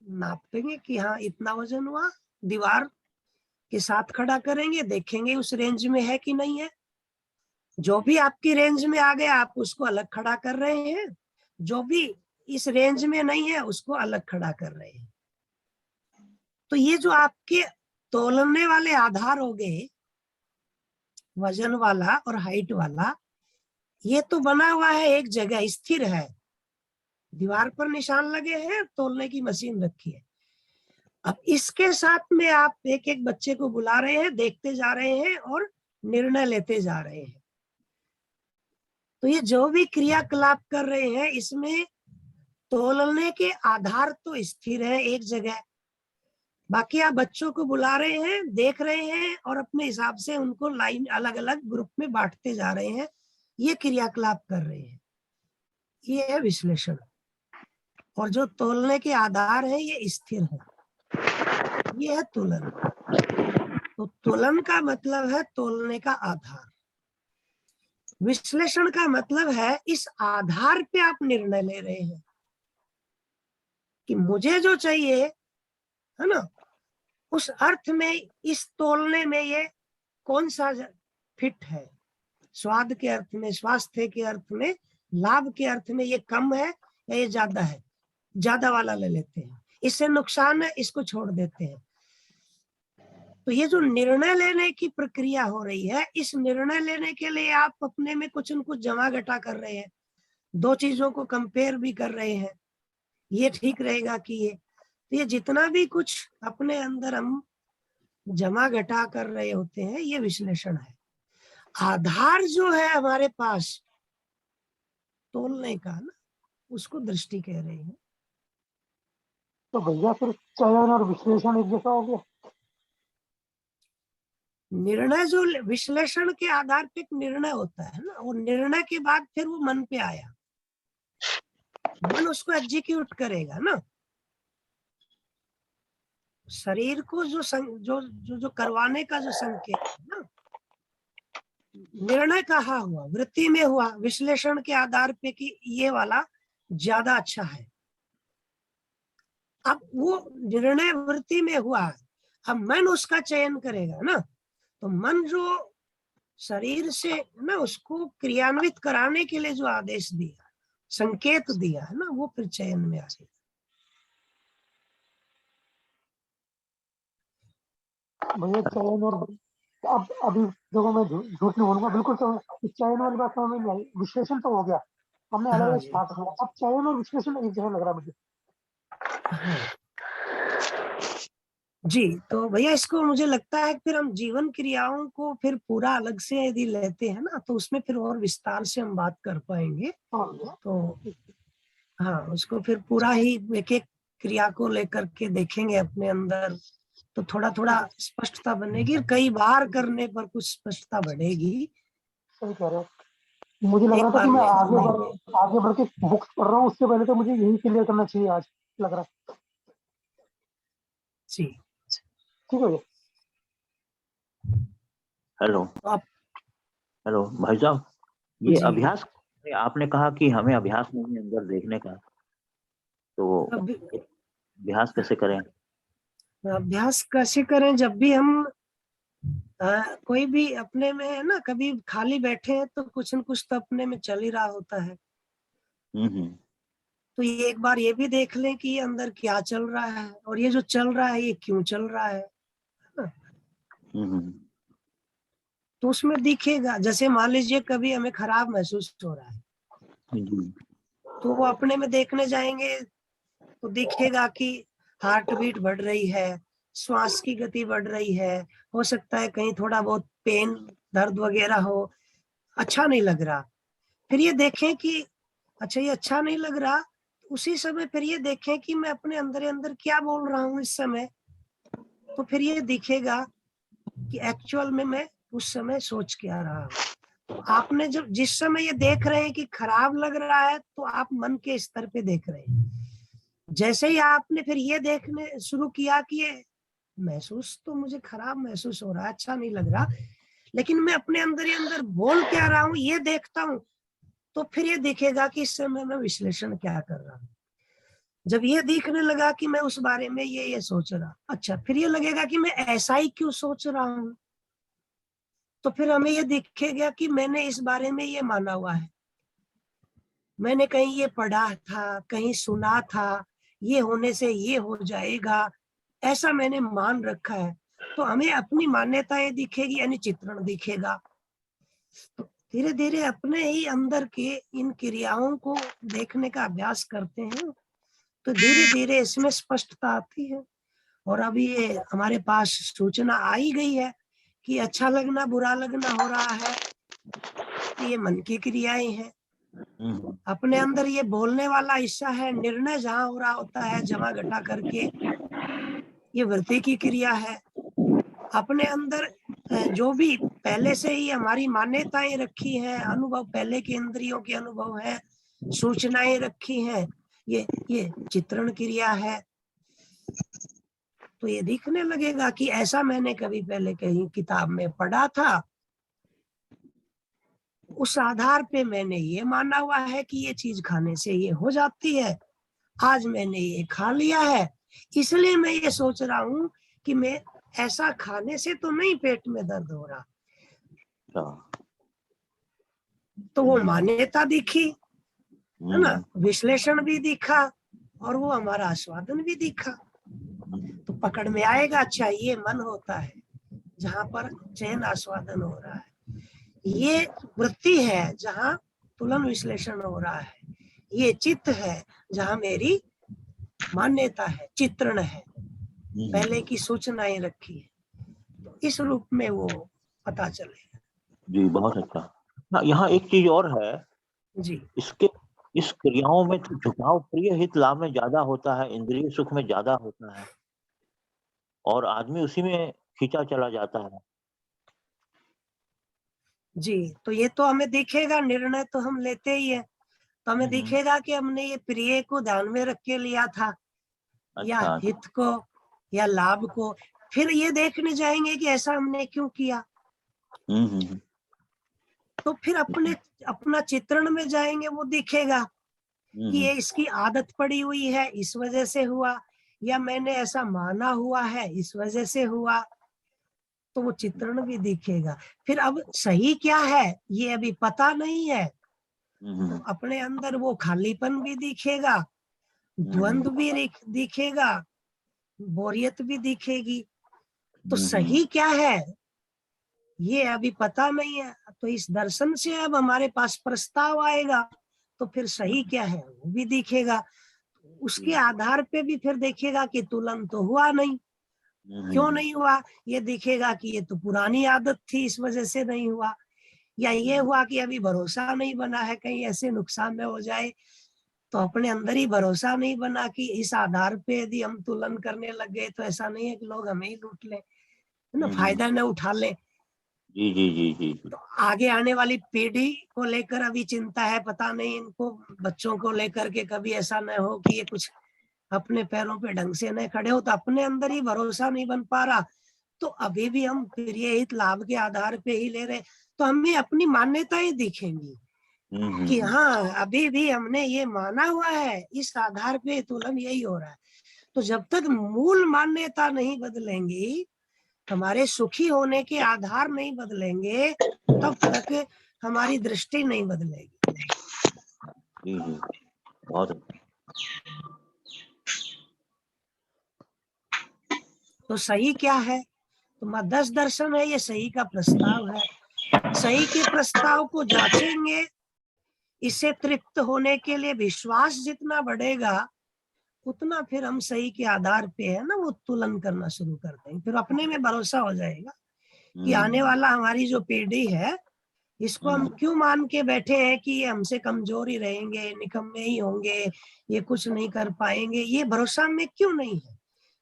नापेंगे कि हाँ इतना वजन हुआ, दीवार के साथ खड़ा करेंगे, देखेंगे उस रेंज में है कि नहीं है। जो भी आपकी रेंज में आ गया आप उसको अलग खड़ा कर रहे हैं, जो भी इस रेंज में नहीं है उसको अलग खड़ा कर रहे हैं। तो ये जो आपके तोलने वाले आधार हो गए, वजन वाला और हाइट वाला, ये तो बना हुआ है एक जगह, स्थिर है, दीवार पर निशान लगे हैं, तोलने की मशीन रखी है। अब इसके साथ में आप एक एक बच्चे को बुला रहे हैं, देखते जा रहे हैं और निर्णय लेते जा रहे हैं। तो ये जो भी क्रियाकलाप कर रहे हैं इसमें तोलने के आधार तो स्थिर है एक जगह, बाकी आप बच्चों को बुला रहे हैं, देख रहे हैं और अपने हिसाब से उनको लाइन अलग अलग ग्रुप में बांटते जा रहे हैं, ये क्रियाकलाप कर रहे हैं। ये है विश्लेषण। और जो तोलने के आधार है ये स्थिर है, ये है तुलन। तो तुलन का मतलब है तोलने का आधार, विश्लेषण का मतलब है इस आधार पे आप निर्णय ले रहे हैं कि मुझे जो चाहिए है ना, उस अर्थ में इस तोलने में ये कौन सा फिट है, स्वाद के अर्थ में, स्वास्थ्य के अर्थ में, लाभ के अर्थ में ये कम है या ये ज्यादा है, ज्यादा वाला ले लेते हैं, इससे नुकसान है, इसको छोड़ देते हैं। तो ये जो निर्णय लेने की प्रक्रिया हो रही है, इस निर्णय लेने के लिए आप अपने में कुछ न कुछ जमा घटा कर रहे हैं, दो चीजों को कंपेयर भी कर रहे हैं, ये ठीक रहेगा कि ये जितना भी कुछ अपने अंदर हम जमा घटा कर रहे होते हैं, ये विश्लेषण है। आधार जो है हमारे पास तोलने का ना, उसको दृष्टि कह रहे हैं। तो भैया फिर चयन और विश्लेषण एक जैसा हो गया? निर्णय जो विश्लेषण के आधार पे एक निर्णय होता है ना, और निर्णय के बाद फिर वो मन पे आया, मन उसको एग्जीक्यूट करेगा ना। शरीर को जो जो जो जो करवाने का जो संकेत है ना, निर्णय कहाँ हुआ? वृत्ति में हुआ, विश्लेषण के आधार पे कि ये वाला ज्यादा अच्छा है। अब वो निर्णय वृत्ति में हुआ, अब मन उसका चयन करेगा ना, तो मन जो शरीर से ना उसको क्रियान्वित कराने के लिए जो आदेश दिया, संकेत दिया है ना, वो फिर चयन में आ जाएगा। भैया चयन और अब अभी देखो, मैं झूठ नहीं बोलूंगा, बिल्कुल तो चयन वाली बात समझ में नहीं आई। विश्लेषण तो हो गया, हमने अलग हाँ अलग जी, पार्ट किया, अब चयन और विश्लेषण एक जगह लग रहा है मुझे। हाँ जी। तो भैया इसको मुझे लगता है कि फिर हम जीवन क्रियाओं को फिर पूरा अलग से यदि लेते हैं ना, तो उसमें फिर और विस्तार से हम बात कर पाएंगे। हाँ, तो हाँ, उसको फिर पूरा ही एक एक क्रिया को लेकर के देखेंगे अपने अंदर, तो थोड़ा थोड़ा स्पष्टता बनेगी, और कई बार करने पर कुछ स्पष्टता बढ़ेगी। सही कह रहे हो। मुझे लग एक रहा था बार कि मैं में आगे बढ़ के बुक्स पढ़ रहा हूँ, उससे पहले तो मुझे यही क्लियर करना चाहिए आज, लग रहा है। जी, ठीक है भैया। हेलो आप हेलो भाई साहब, ये जी अभ्यास आपने कहा कि हमें अभ्यास नहीं है अंदर देखने का, तो अब अभ्यास कैसे करें? अभ्यास कैसे करें? जब भी हम कोई भी अपने में है ना, कभी खाली बैठे हैं तो कुछ न कुछ तो अपने में चल ही रहा होता है। हम्म। तो ये एक बार ये भी देख लें कि ये अंदर क्या चल रहा है, और ये जो चल रहा है ये क्यों चल रहा है ना? हम्म। तो उसमें दिखेगा, जैसे मान लीजिए कभी हमें खराब महसूस हो रहा है, जी। तो वो अपने में देखने जाएंगे तो दिखेगा कि हार्ट बीट बढ़ रही है, श्वास की गति बढ़ रही है, हो सकता है कहीं थोड़ा बहुत पेन, दर्द वगैरह हो, अच्छा नहीं लग रहा। फिर ये देखें कि अच्छा ये अच्छा नहीं लग रहा, उसी समय फिर ये देखें कि मैं अपने अंदर अंदर क्या बोल रहा हूँ इस समय। तो फिर ये दिखेगा कि एक्चुअल में मैं उस समय सोच क्या रहा हूँ। तो आपने जब जिस समय ये देख रहे हैं कि खराब लग रहा है, तो आप मन के स्तर पे देख रहे हैं। जैसे ही आपने फिर ये देखने शुरू किया कि ये महसूस तो मुझे खराब महसूस हो रहा है, अच्छा नहीं लग रहा, लेकिन मैं अपने अंदर ही अंदर बोल क्या रहा हूँ ये देखता हूँ, तो फिर ये दिखेगा कि इस समय मैं विश्लेषण क्या कर रहा हूँ। जब ये दिखने लगा कि मैं उस बारे में ये सोच रहा, अच्छा फिर ये लगेगा कि मैं ऐसा ही क्यों सोच रहा हूँ। तो फिर हमें ये दिखेगा कि मैंने इस बारे में ये माना हुआ है, मैंने कहीं ये पढ़ा था, कहीं सुना था, ये होने से ये हो जाएगा, ऐसा मैंने मान रखा है। तो हमें अपनी मान्यताएं दिखेगी, यानी चित्रण दिखेगा। तो धीरे धीरे अपने ही अंदर के इन क्रियाओं को देखने का अभ्यास करते हैं, तो धीरे धीरे इसमें स्पष्टता आती है। और अभी ये हमारे पास सूचना आई गई है कि अच्छा लगना बुरा लगना हो रहा है, तो ये मन की क्रियाएं हैं। अपने अंदर ये बोलने वाला हिस्सा है, निर्णय जहाँ हो रहा होता है जमा घटा करके, ये वृत्ति की क्रिया है। अपने अंदर जो भी पहले से ही हमारी मान्यताएं रखी हैं, अनुभव पहले के इंद्रियों के अनुभव है, सूचनाएं रखी हैं, ये चित्रण क्रिया है। तो ये दिखने लगेगा कि ऐसा मैंने कभी पहले कहीं किताब में पढ़ा था, उस आधार पे मैंने ये माना हुआ है कि ये चीज खाने से ये हो जाती है, आज मैंने ये खा लिया है, इसलिए मैं ये सोच रहा हूँ कि मैं ऐसा खाने से तो नहीं पेट में दर्द हो रहा। तो वो मान्यता दिखी, है ना, विश्लेषण भी दिखा, और वो हमारा आस्वादन भी दिखा, तो पकड़ में आएगा। अच्छा, ये मन होता है जहाँ पर चयन आस्वादन हो रहा है, ये वृत्ति है जहाँ तुलन विश्लेषण हो रहा है, ये चित्त है जहाँ मेरी मान्यता है, चित्रण है, पहले की सूचनाएं रखी है। तो इस रूप में वो पता चलेगा। जी, बहुत अच्छा। हाँ, यहाँ एक चीज और है जी, इस क्रियाओं में तो झुकाव प्रिय हित लाभ में ज्यादा होता है, इंद्रिय सुख में ज्यादा होता है, और आदमी उसी में खींचा चला जाता है। जी, तो ये तो हमें दिखेगा, निर्णय तो हम लेते ही है, तो हमें दिखेगा कि हमने ये प्रिय को ध्यान में रख के लिया था, या अच्छा। हित को या लाभ को। फिर ये देखने जाएंगे कि ऐसा हमने क्यों किया, तो फिर अपना चित्रण में जाएंगे, वो दिखेगा कि ये इसकी आदत पड़ी हुई है, इस वजह से हुआ, या मैंने ऐसा माना हुआ है, इस वजह से हुआ, तो वो चित्रण भी दिखेगा। फिर अब सही क्या है ये अभी पता नहीं है, तो अपने अंदर वो खालीपन भी दिखेगा, द्वंद्व भी दिखेगा, बोरियत भी दिखेगी। तो सही क्या है ये अभी पता नहीं है, तो इस दर्शन से अब हमारे पास प्रस्ताव आएगा, तो फिर सही क्या है वो भी दिखेगा। उसके आधार पे भी फिर देखेगा कि तुलन तो हुआ नहीं, क्यों नहीं हुआ, ये दिखेगा कि ये तो पुरानी आदत थी, इस वजह से नहीं हुआ, या ये हुआ कि अभी भरोसा नहीं बना है, कहीं ऐसे नुकसान न हो जाए, तो अपने अंदर ही भरोसा नहीं बना कि इस आधार पे यदि हम तुलन करने लग गए तो ऐसा नहीं है कि लोग हमें ही लूट ले, है ना, फायदा न उठा ले। जी जी जी जी। तो आगे आने वाली पीढ़ी को लेकर अभी चिंता है, पता नहीं इनको बच्चों को लेकर के कभी ऐसा न हो कि ये कुछ अपने पैरों पे ढंग से न खड़े हो, तो अपने अंदर ही भरोसा नहीं बन पा रहा, तो अभी भी हम प्रिय हित लाभ के आधार पे ही ले रहे, तो हमें अपनी मान्यताएं दिखेंगी कि हाँ अभी भी हमने ये माना हुआ है, इस आधार पे तुलन यही हो रहा है। तो जब तक मूल मान्यता नहीं बदलेंगी, हमारे सुखी होने के आधार नहीं बदलेंगे, तब तक हमारी दृष्टि नहीं बदलेगी। जी जी, बहुत अच्छा। तो सही क्या है, तो मध्यस्थ दर्शन है, ये सही का प्रस्ताव है। सही के प्रस्ताव को जांचेंगे, इससे तृप्त होने के लिए विश्वास जितना बढ़ेगा, उतना फिर हम सही के आधार पे है ना वो तुलन करना शुरू कर देंगे। फिर अपने में भरोसा हो जाएगा कि आने वाला हमारी जो पीढ़ी है, इसको हम क्यों मान के बैठे हैं कि ये हमसे कमजोर ही रहेंगे, निकम्मे ही होंगे, ये कुछ नहीं कर पाएंगे, ये भरोसा में क्यों नहीं है।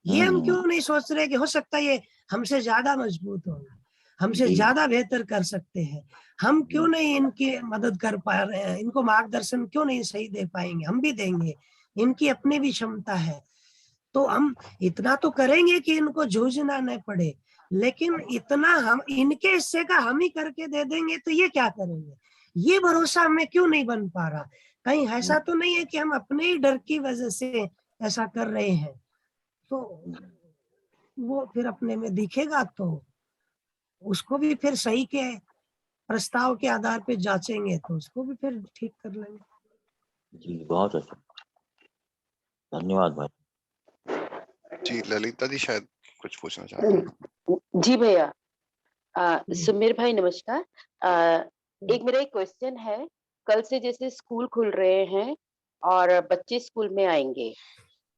ये हम क्यों नहीं सोच रहे कि हो सकता है ये हमसे ज्यादा मजबूत होंगे, हमसे ज्यादा बेहतर कर सकते हैं, हम क्यों नहीं इनकी मदद कर पा रहे हैं, इनको मार्गदर्शन क्यों नहीं सही दे पाएंगे, हम भी देंगे, इनकी अपनी भी क्षमता है। तो हम इतना तो करेंगे कि इनको जूझना न पड़े, लेकिन इतना हम इनके हिस्से का हम ही करके दे देंगे तो ये क्या करेंगे, ये भरोसा हमें क्यों नहीं बन पा रहा। कहीं ऐसा तो नहीं है कि हम अपने ही डर की वजह से ऐसा कर रहे हैं, तो वो फिर अपने में दिखेगा, तो उसको भी फिर सही के प्रस्ताव के आधार पे जांचेंगे, तो उसको भी फिर ठीक कर लेंगे। जी, बहुत अच्छा, धन्यवाद भाई। जी, ललिता जी शायद कुछ पूछना चाहते हैं। जी भैया, सुमीर भाई नमस्कार। एक मेरा एक क्वेश्चन है, कल से जैसे स्कूल खुल रहे हैं और बच्चे स्कूल में आएंगे,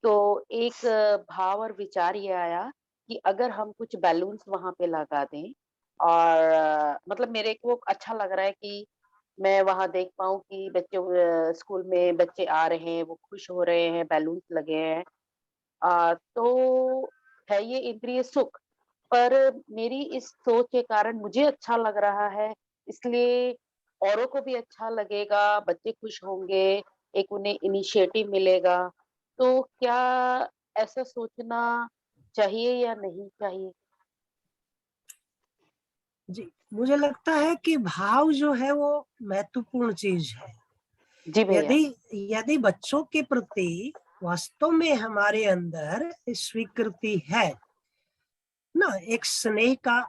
तो एक भाव और विचार ये आया कि अगर हम कुछ बैलून्स वहां पे लगा दें, और मतलब मेरे को अच्छा लग रहा है कि मैं वहां देख पाऊं कि बच्चे स्कूल में बच्चे आ रहे हैं, वो खुश हो रहे हैं, बैलून्स लगे हैं, तो है ये इंद्रिय सुख, पर मेरी इस सोच के कारण मुझे अच्छा लग रहा है, इसलिए औरों को भी अच्छा लगेगा, बच्चे खुश होंगे, एक उन्हें इनिशिएटिव मिलेगा। तो क्या ऐसा सोचना चाहिए या नहीं चाहिए? जी, मुझे लगता है कि भाव जो है वो महत्वपूर्ण चीज है। जी भैया। यदि बच्चों के प्रति वास्तव में हमारे अंदर स्वीकृति है ना, एक स्नेह का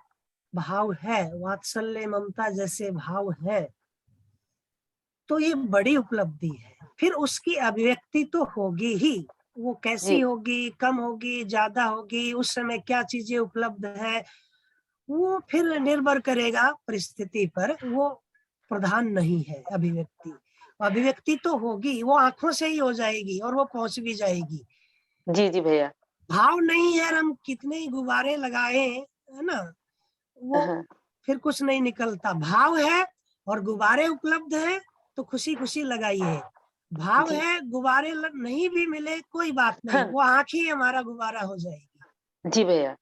भाव है, वात्सल्य ममता जैसे भाव है, तो ये बड़ी उपलब्धि है। फिर उसकी अभिव्यक्ति तो होगी ही, वो कैसी जी होगी, कम होगी, ज्यादा होगी, उस समय क्या चीजें उपलब्ध है, वो फिर निर्भर करेगा परिस्थिति पर। वो प्रधान नहीं है अभिव्यक्ति। अभिव्यक्ति तो होगी, वो आंखों से ही हो जाएगी और वो पहुंच भी जाएगी। जी जी भैया। भाव नहीं है, हम कितने ही गुब्बारे लगाए, है ना, वो हाँ फिर कुछ नहीं निकलता। भाव है और गुब्बारे उपलब्ध है तो खुशी खुशी लगाइए। भाव जी है, गुब्बारे नहीं भी मिले कोई बात नहीं, हाँ वो आंख ही हमारा गुब्बारा हो जाएगी। जी भैया।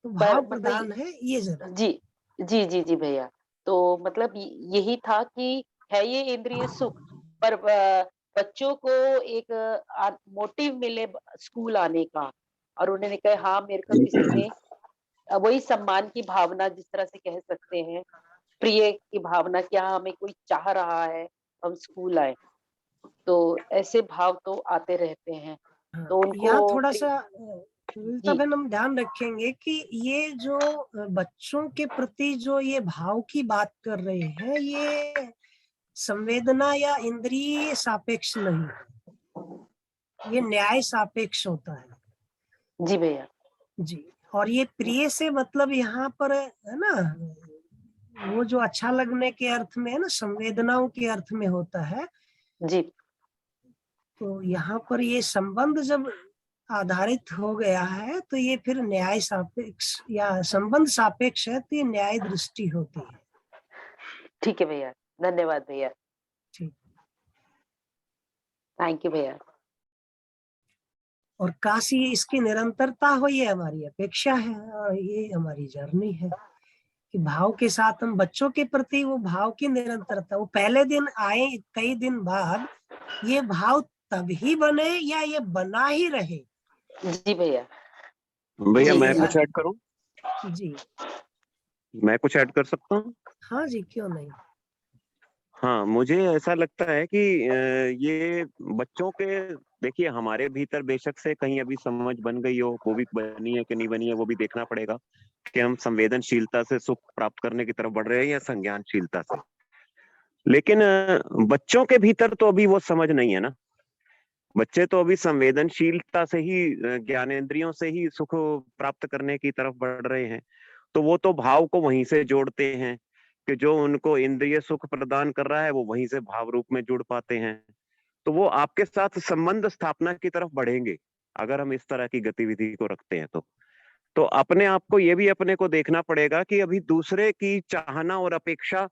तो पर भाव मतलब प्रधान है, ये जरा। जी जी भैया। तो मतलब यही था कि है ये इंद्रिय सुख, पर बच्चों को एक मोटिव मिले स्कूल आने का, और उन्होंने कहा हाँ मेरे को किसी ने वही सम्मान की भावना जिस तरह से कह सकते हैं, प्रिय की भावना, क्या हमें कोई चाह रहा है हम स्कूल आए, तो ऐसे भाव तो आते रहते हैं। हाँ, तो उनको यहाँ थोड़ा सा ललिता जी बहन हम ध्यान रखेंगे कि ये जो बच्चों के प्रति जो ये भाव की बात कर रहे हैं, ये संवेदना या इंद्रिय सापेक्ष नहीं है, ये न्याय सापेक्ष होता है। जी भैया। जी, और ये प्रिय से मतलब यहाँ पर है ना, वो जो अच्छा लगने के अर्थ में है ना, संवेदनाओं के अर्थ में होता है। जी तो यहाँ पर ये संबंध जब आधारित हो गया है तो ये फिर न्याय सापेक्ष या संबंध सापेक्ष है, तो ये न्याय दृष्टि होती है। ठीक है भैया, धन्यवाद भैया, ठीक। थैंक यू भैया। और काश ये इसकी निरंतरता हो, ये हमारी अपेक्षा है और ये हमारी जर्नी है कि भाव के साथ हम बच्चों के प्रति वो भाव की निरंतरता, वो पहले दिन आए कई दिन बाद ये भाव तभी बने या ये बना ही रहे। जी भैया। भैया जी मैं भैया। कुछ ऐड करूं? जी मैं कुछ ऐड कर सकता हूं? हाँ जी, क्यों नहीं। हाँ, मुझे ऐसा लगता है कि ये बच्चों के, देखिए हमारे भीतर बेशक से कहीं अभी समझ बन गई हो, वो भी बनी है कि नहीं बनी है वो भी देखना पड़ेगा कि हम संवेदनशीलता से सुख प्राप्त करने की तरफ बढ़ रहे हैं या संज्ञानशीलता से। लेकिन बच्चों के भीतर तो अभी वो समझ नहीं है ना। बच्चे तो अभी संवेदनशीलता से ही ज्ञानेंद्रियों से ही सुख प्राप्त करने की तरफ बढ़ रहे हैं। तो वो तो भाव को वहीं से जोड़ते हैं कि जो उनको इंद्रिय सुख प्रदान कर रहा है वो वहीं से भाव रूप में जुड़ पाते हैं। तो वो आपके साथ संबंध स्थापना की तरफ बढ़ेंगे अगर हम इस तरह की गतिविधि को रखते हैं। तो अपने आप को, ये भी अपने को देखना पड़ेगा कि अभी दूसरे की चाहना और अपेक्षा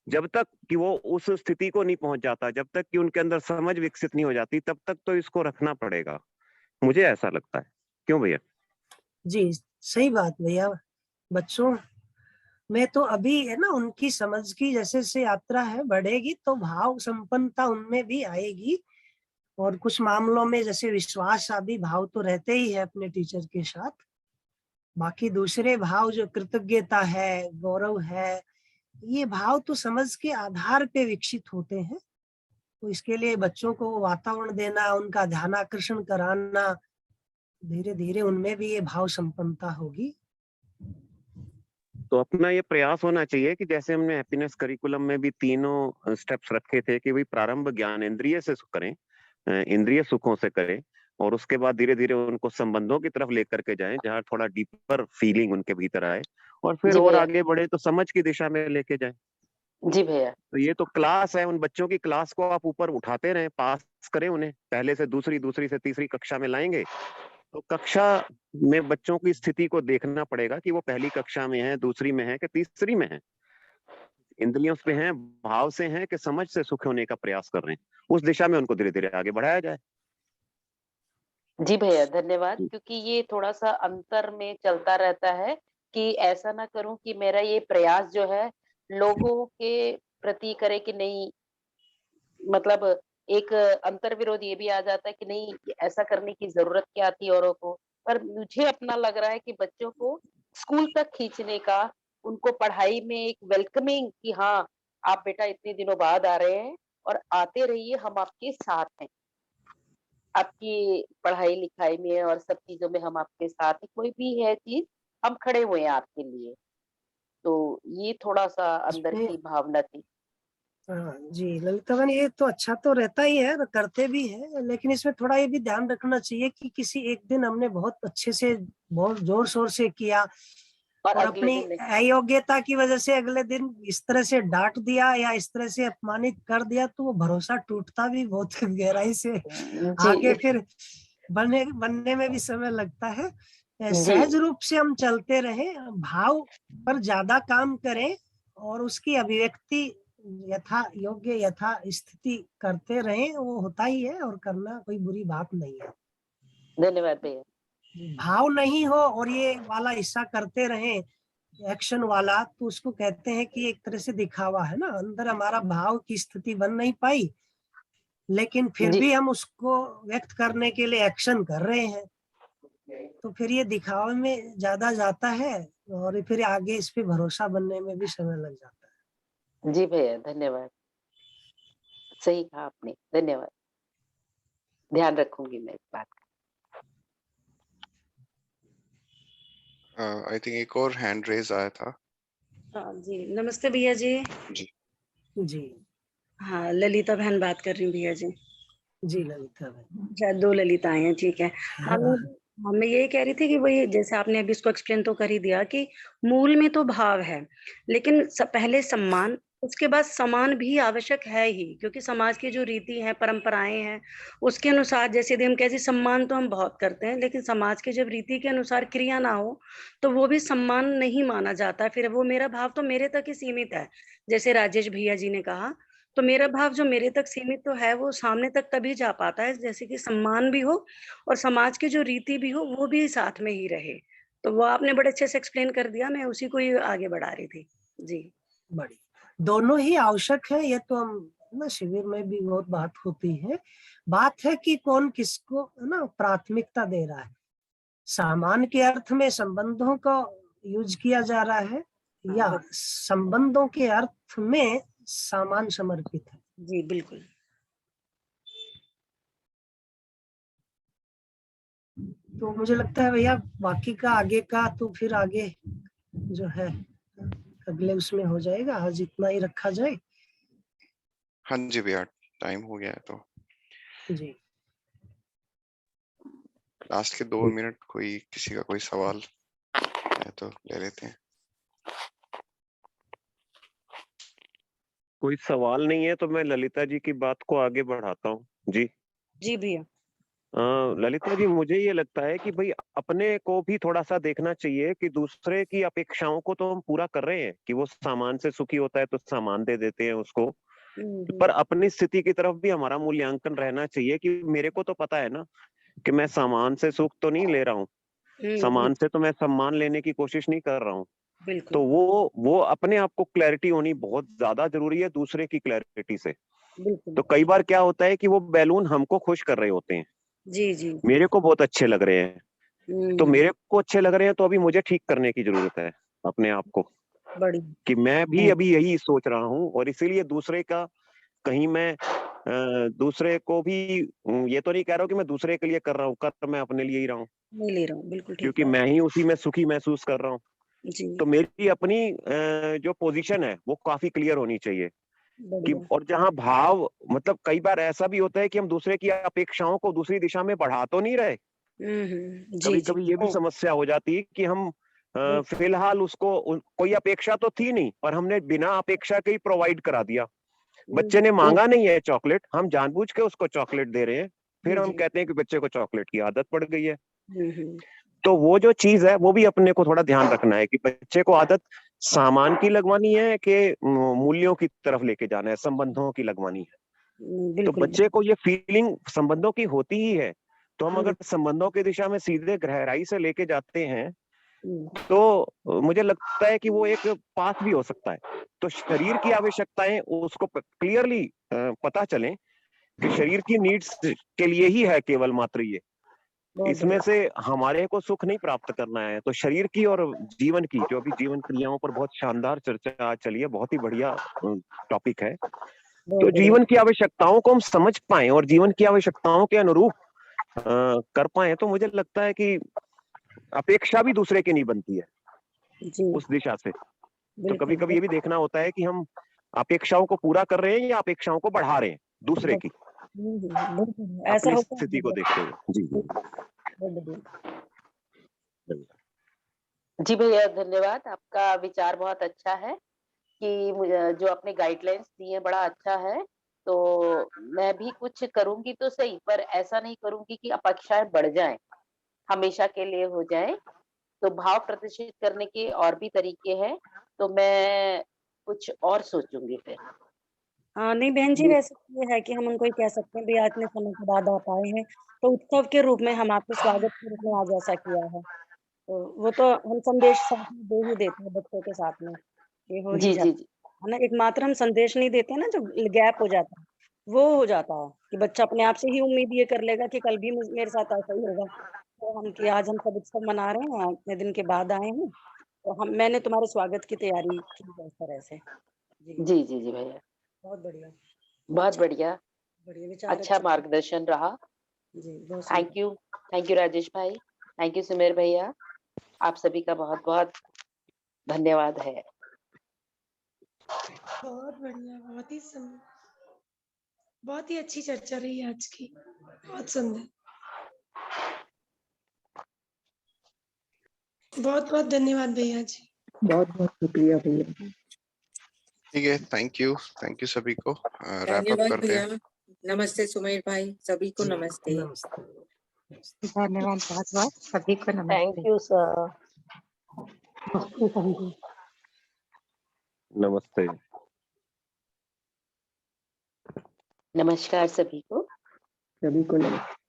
जब तक कि वो उस स्थिति को नहीं पहुंच जाता, जब तक कि उनके अंदर समझ विकसित नहीं हो जाती, तब तक तो इसको रखना पड़ेगा, मुझे ऐसा लगता है। क्यों भैया? जी सही बात भैया। बच्चों में तो अभी है ना, उनकी समझ की जैसे जैसे यात्रा है बढ़ेगी तो भाव संपन्नता उनमें भी आएगी। और कुछ मामलों में जैसे विश्वास आदि भाव तो रहते ही है अपने टीचर के साथ। बाकी दूसरे भाव जो कृतज्ञता है, गौरव है, ये भाव तो समझ के आधार पे विकसित होते हैं। तो इसके लिए बच्चों को वातावरण देना, उनका ध्यान आकर्षण कराना, धीरे धीरे उनमें भी ये भाव संपन्नता होगी। तो अपना ये प्रयास होना चाहिए कि जैसे हमने हैप्पीनेस करिकुलम में भी तीनों स्टेप्स रखे थे कि भाई प्रारंभ ज्ञानेंद्रिय से करें, इंद्रिय सुखों से करें, और उसके बाद धीरे धीरे उनको संबंधों की तरफ लेकर के जाएं जहां थोड़ा डीपर फीलिंग उनके भीतर आए, और फिर जी और भैया। आगे बढ़े तो समझ की दिशा में लेके जाएं। जी भैया। तो ये तो क्लास है, उन बच्चों की क्लास को आप ऊपर उठाते रहें, पास करें उन्हें, पहले से दूसरी, दूसरी से तीसरी कक्षा में लाएंगे। तो कक्षा में बच्चों की स्थिति को देखना पड़ेगा कि वो पहली कक्षा में है, दूसरी में है कि तीसरी में है, इंद्रियों पे हैं, भाव से हैं कि समझ से सुख होने का प्रयास कर रहे हैं। उस दिशा में उनको धीरे धीरे आगे बढ़ाया जाए। जी भैया, धन्यवाद, क्योंकि ये थोड़ा सा अंतर में चलता रहता है कि ऐसा ना करूं कि मेरा ये प्रयास जो है लोगों के प्रति करे कि नहीं, मतलब एक अंतर विरोध ये भी आ जाता है कि नहीं ऐसा करने की जरूरत क्या थी औरों को। पर मुझे अपना लग रहा है कि बच्चों को स्कूल तक खींचने का, उनको पढ़ाई में एक वेलकमिंग कि हाँ आप बेटा इतने दिनों बाद आ रहे हैं और आते रहिए, हम आपके साथ हैं, आपकी पढ़ाई लिखाई में और सब चीजों में हम आपके साथ हैं, कोई भी है चीज हम खड़े हुए हैं आपके लिए। तो ये थोड़ा सा अंदर इसमें की भावना थी। हाँ जी ललिता बहन, ये तो अच्छा तो रहता ही है, करते भी है, लेकिन इसमें थोड़ा ये भी ध्यान रखना चाहिए कि किसी एक दिन हमने बहुत अच्छे से बहुत जोर शोर से किया और और अगले अपनी दिन नहीं। अयोग्यता की वजह से अगले दिन इस तरह से डांट दिया या इस तरह से अपमानित कर दिया, तो वो भरोसा टूटता भी बहुत गहराई से, आगे जी फिर बनने में भी समय लगता है। जी सहज रूप से हम चलते रहें, भाव पर ज्यादा काम करें और उसकी अभिव्यक्ति यथा योग्य यथा स्थिति करते रहें, वो होता ही है और करना कोई बुरी बात नहीं है। धन्यवाद भैया। भाव नहीं हो और ये वाला हिस्सा करते रहें एक्शन वाला, तो उसको कहते हैं कि एक तरह से दिखावा है ना, अंदर हमारा भाव की स्थिति बन नहीं पाई, लेकिन फिर जी भी हम उसको व्यक्त करने के लिए एक्शन कर रहे हैं, तो फिर ये दिखावे में ज्यादा जाता है और फिर आगे इस पे भरोसा बनने में भी समय लग जाता है। जी भैया, धन्यवाद। सही कहा आपने, धन्यवाद। ध्यान रखूंगी मैं इस बात का। आई थिंक एक और हैंड रेज आया था। हाँ जी, नमस्ते भैया जी। जी जी हाँ, ललिता बहन बात कर रही हूँ भैया जी। जी ललिता बहन। शायद 2 ललिताएं हैं, ठीक है। हाँ, मैं यही कह रही थी कि वही जैसे आपने अभी इसको एक्सप्लेन तो कर ही दिया कि मूल में तो भाव है, लेकिन पहले सम्मान, उसके बाद समान भी आवश्यक है ही, क्योंकि समाज की जो रीति है, परंपराएं हैं, उसके अनुसार जैसे यदि हम कहते सम्मान तो हम बहुत करते हैं, लेकिन समाज के जब रीति के अनुसार क्रिया ना हो तो वो भी सम्मान नहीं माना जाता। फिर वो मेरा भाव तो मेरे तक ही सीमित है, जैसे राजेश भैया जी ने कहा, तो मेरा भाव जो मेरे तक सीमित तो है, वो सामने तक तभी जा पाता है जैसे कि सम्मान भी हो और समाज की जो रीति भी हो वो भी साथ में ही रहे। तो वो आपने बड़े अच्छे से एक्सप्लेन कर दिया, मैं उसी को ही आगे बढ़ा रही थी। जी। बड़ी दोनों ही आवश्यक है, ये तो हम ना शिविर में भी बहुत बात होती है। बात है कि कौन किसको ना प्राथमिकता दे रहा है, सामान के अर्थ में संबंधों को यूज किया जा रहा है या संबंधों के अर्थ में सामान समर्पित है। जी बिल्कुल। तो मुझे लगता है भैया बाकी का आगे का तो फिर आगे जो है अगले उसमें हो जाएगा, आज इतना ही रखा जाए। हाँ जी भैया, टाइम हो गया है तो जी लास्ट के 2 मिनट कोई किसी का कोई सवाल है तो ले लेते हैं। कोई सवाल नहीं है तो मैं ललिता जी की बात को आगे बढ़ाता हूँ। जी जी भैया। ललिता जी, मुझे ये लगता है कि भाई अपने को भी थोड़ा सा देखना चाहिए कि दूसरे की अपेक्षाओं को तो हम पूरा कर रहे हैं कि वो सामान से सुखी होता है तो सामान दे देते हैं उसको, पर अपनी स्थिति की तरफ भी हमारा मूल्यांकन रहना चाहिए कि मेरे को तो पता है ना कि मैं सामान से सुख तो नहीं ले रहा हूँ, सामान से तो मैं सम्मान लेने की कोशिश नहीं कर रहा हूँ। बिल्कुल। तो वो अपने आप को क्लैरिटी होनी बहुत ज्यादा जरूरी है दूसरे की क्लैरिटी से। बिल्कुल। तो कई बार क्या होता है कि वो बैलून हमको खुश कर रहे होते हैं, जी जी। मेरे को बहुत अच्छे लग रहे हैं, तो मेरे को अच्छे लग रहे हैं तो अभी मुझे ठीक करने की जरूरत है अपने आप को, बड़ी कि मैं भी अभी यही सोच रहा हूँ और इसीलिए दूसरे का कहीं मैं दूसरे को भी ये तो नहीं कह रहा हूँ कि मैं दूसरे के लिए कर रहा हूँ, कर मैं अपने लिए ही रहा हूँ, नहीं ले रहा हूँ, बिल्कुल ठीक क्योंकि मैं ही उसी में सुखी महसूस कर रहा हूँ। जी। तो मेरी अपनी जो पोजीशन है वो काफी क्लियर होनी चाहिए कि, बढ़िया। और जहाँ भाव मतलब कई बार ऐसा भी होता है कि हम दूसरे की अपेक्षाओं को दूसरी दिशा में बढ़ा तो नहीं रहे, जी कभी जी। कभी ये भी समस्या हो जाती है कि हम फिलहाल उसको कोई अपेक्षा तो थी नहीं पर हमने बिना अपेक्षा के ही प्रोवाइड करा दिया। बच्चे ने मांगा नहीं है चॉकलेट, हम जानबूझ के उसको चॉकलेट दे रहे हैं, फिर हम कहते हैं कि बच्चे को चॉकलेट की आदत पड़ गई है। तो वो जो चीज है वो भी अपने को थोड़ा ध्यान रखना है कि बच्चे को आदत सामान की लगवानी है कि मूल्यों की तरफ लेके जाना है, संबंधों की लगवानी है। तो बच्चे को ये फीलिंग संबंधों की होती ही है, तो हम अगर संबंधों की दिशा में सीधे गहराई से लेके जाते हैं तो मुझे लगता है कि वो एक पास भी हो सकता है। तो शरीर की आवश्यकताएं उसको क्लियरली पता चले कि शरीर की नीड्स के लिए ही है केवल मात्र ये, इसमें से हमारे को सुख नहीं प्राप्त करना है। तो शरीर की और जीवन की, जो अभी जीवन क्रियाओं पर बहुत शानदार चर्चा आज चली है, बहुत ही बढ़िया टॉपिक है। तो जीवन की आवश्यकताओं को हम समझ पाए और जीवन की आवश्यकताओं के अनुरूप कर पाए तो मुझे लगता है कि अपेक्षा भी दूसरे की नहीं बनती है जी। उस दिशा से। तो कभी कभी ये भी देखना होता है कि हम अपेक्षाओं को पूरा कर रहे हैं या अपेक्षाओं को बढ़ा रहे हैं दूसरे की, बिल्कुल, ऐसा अपनी होता है। स्थिति को देखते हुए। जी जी भैया धन्यवाद, आपका विचार बहुत अच्छा है कि जो आपने गाइडलाइंस दी है बड़ा अच्छा है। तो मैं भी कुछ करूंगी तो सही, पर ऐसा नहीं करूंगी कि अपेक्षाएं बढ़ जाएं, हमेशा के लिए हो जाएं। तो भाव प्रदर्शित करने के और भी तरीके हैं, तो मैं कुछ और सोचूंगी फिर। हाँ नहीं बहन जी, वैसे ये है कि हम उनको ही कह सकते हैं भैया इतने समय के बाद आप आए हैं, तो उत्सव के रूप में हम आपके स्वागत के रूप में आज ऐसा किया है। तो वो तो हम संदेश साथ में दे ही देते हैं बच्चों के साथ में, ये हो ही जी जाता जी जी है ना। एक मात्र हम संदेश नहीं देते ना, जो गैप हो जाता है वो हो जाता है कि बच्चा अपने आप से ही उम्मीद ये कर लेगा कि कल भी मेरे साथ ऐसा ही होगा। तो हम कि आज हम सब उत्सव मना रहे हैं, इतने दिन के बाद आए हैं, तो मैंने तुम्हारे स्वागत की तैयारी की है इस तरह से। जी जी जी जी भैया, बहुत बढ़िया, बहुत बढ़िया, बढ़िया विचार, अच्छा मार्गदर्शन रहा। जी बहुत सुंदर। थैंक यू राजेश भाई, थैंक यू सुमेर भैया, आप सभी का बहुत बहुत धन्यवाद है। बहुत बढ़िया, बहुत ही अच्छी चर्चा रही आज की, बहुत सुंदर। बहुत बहुत धन्यवाद भैया जी। बहुत बहुत शुक्रिया भैया। ठीक है, थैंक यू सभी को। रैप अप धन्यवाद करते भैया। हैं। नमस्ते सुमेर भाई, सभी को नमस्ते। धन्यवाद बहुत बहुत, सभी को नमस्ते। Thank you sir. नमस्ते सभी को। नमस्ते। नमस्कार सभी को। सभी को नमस्ते।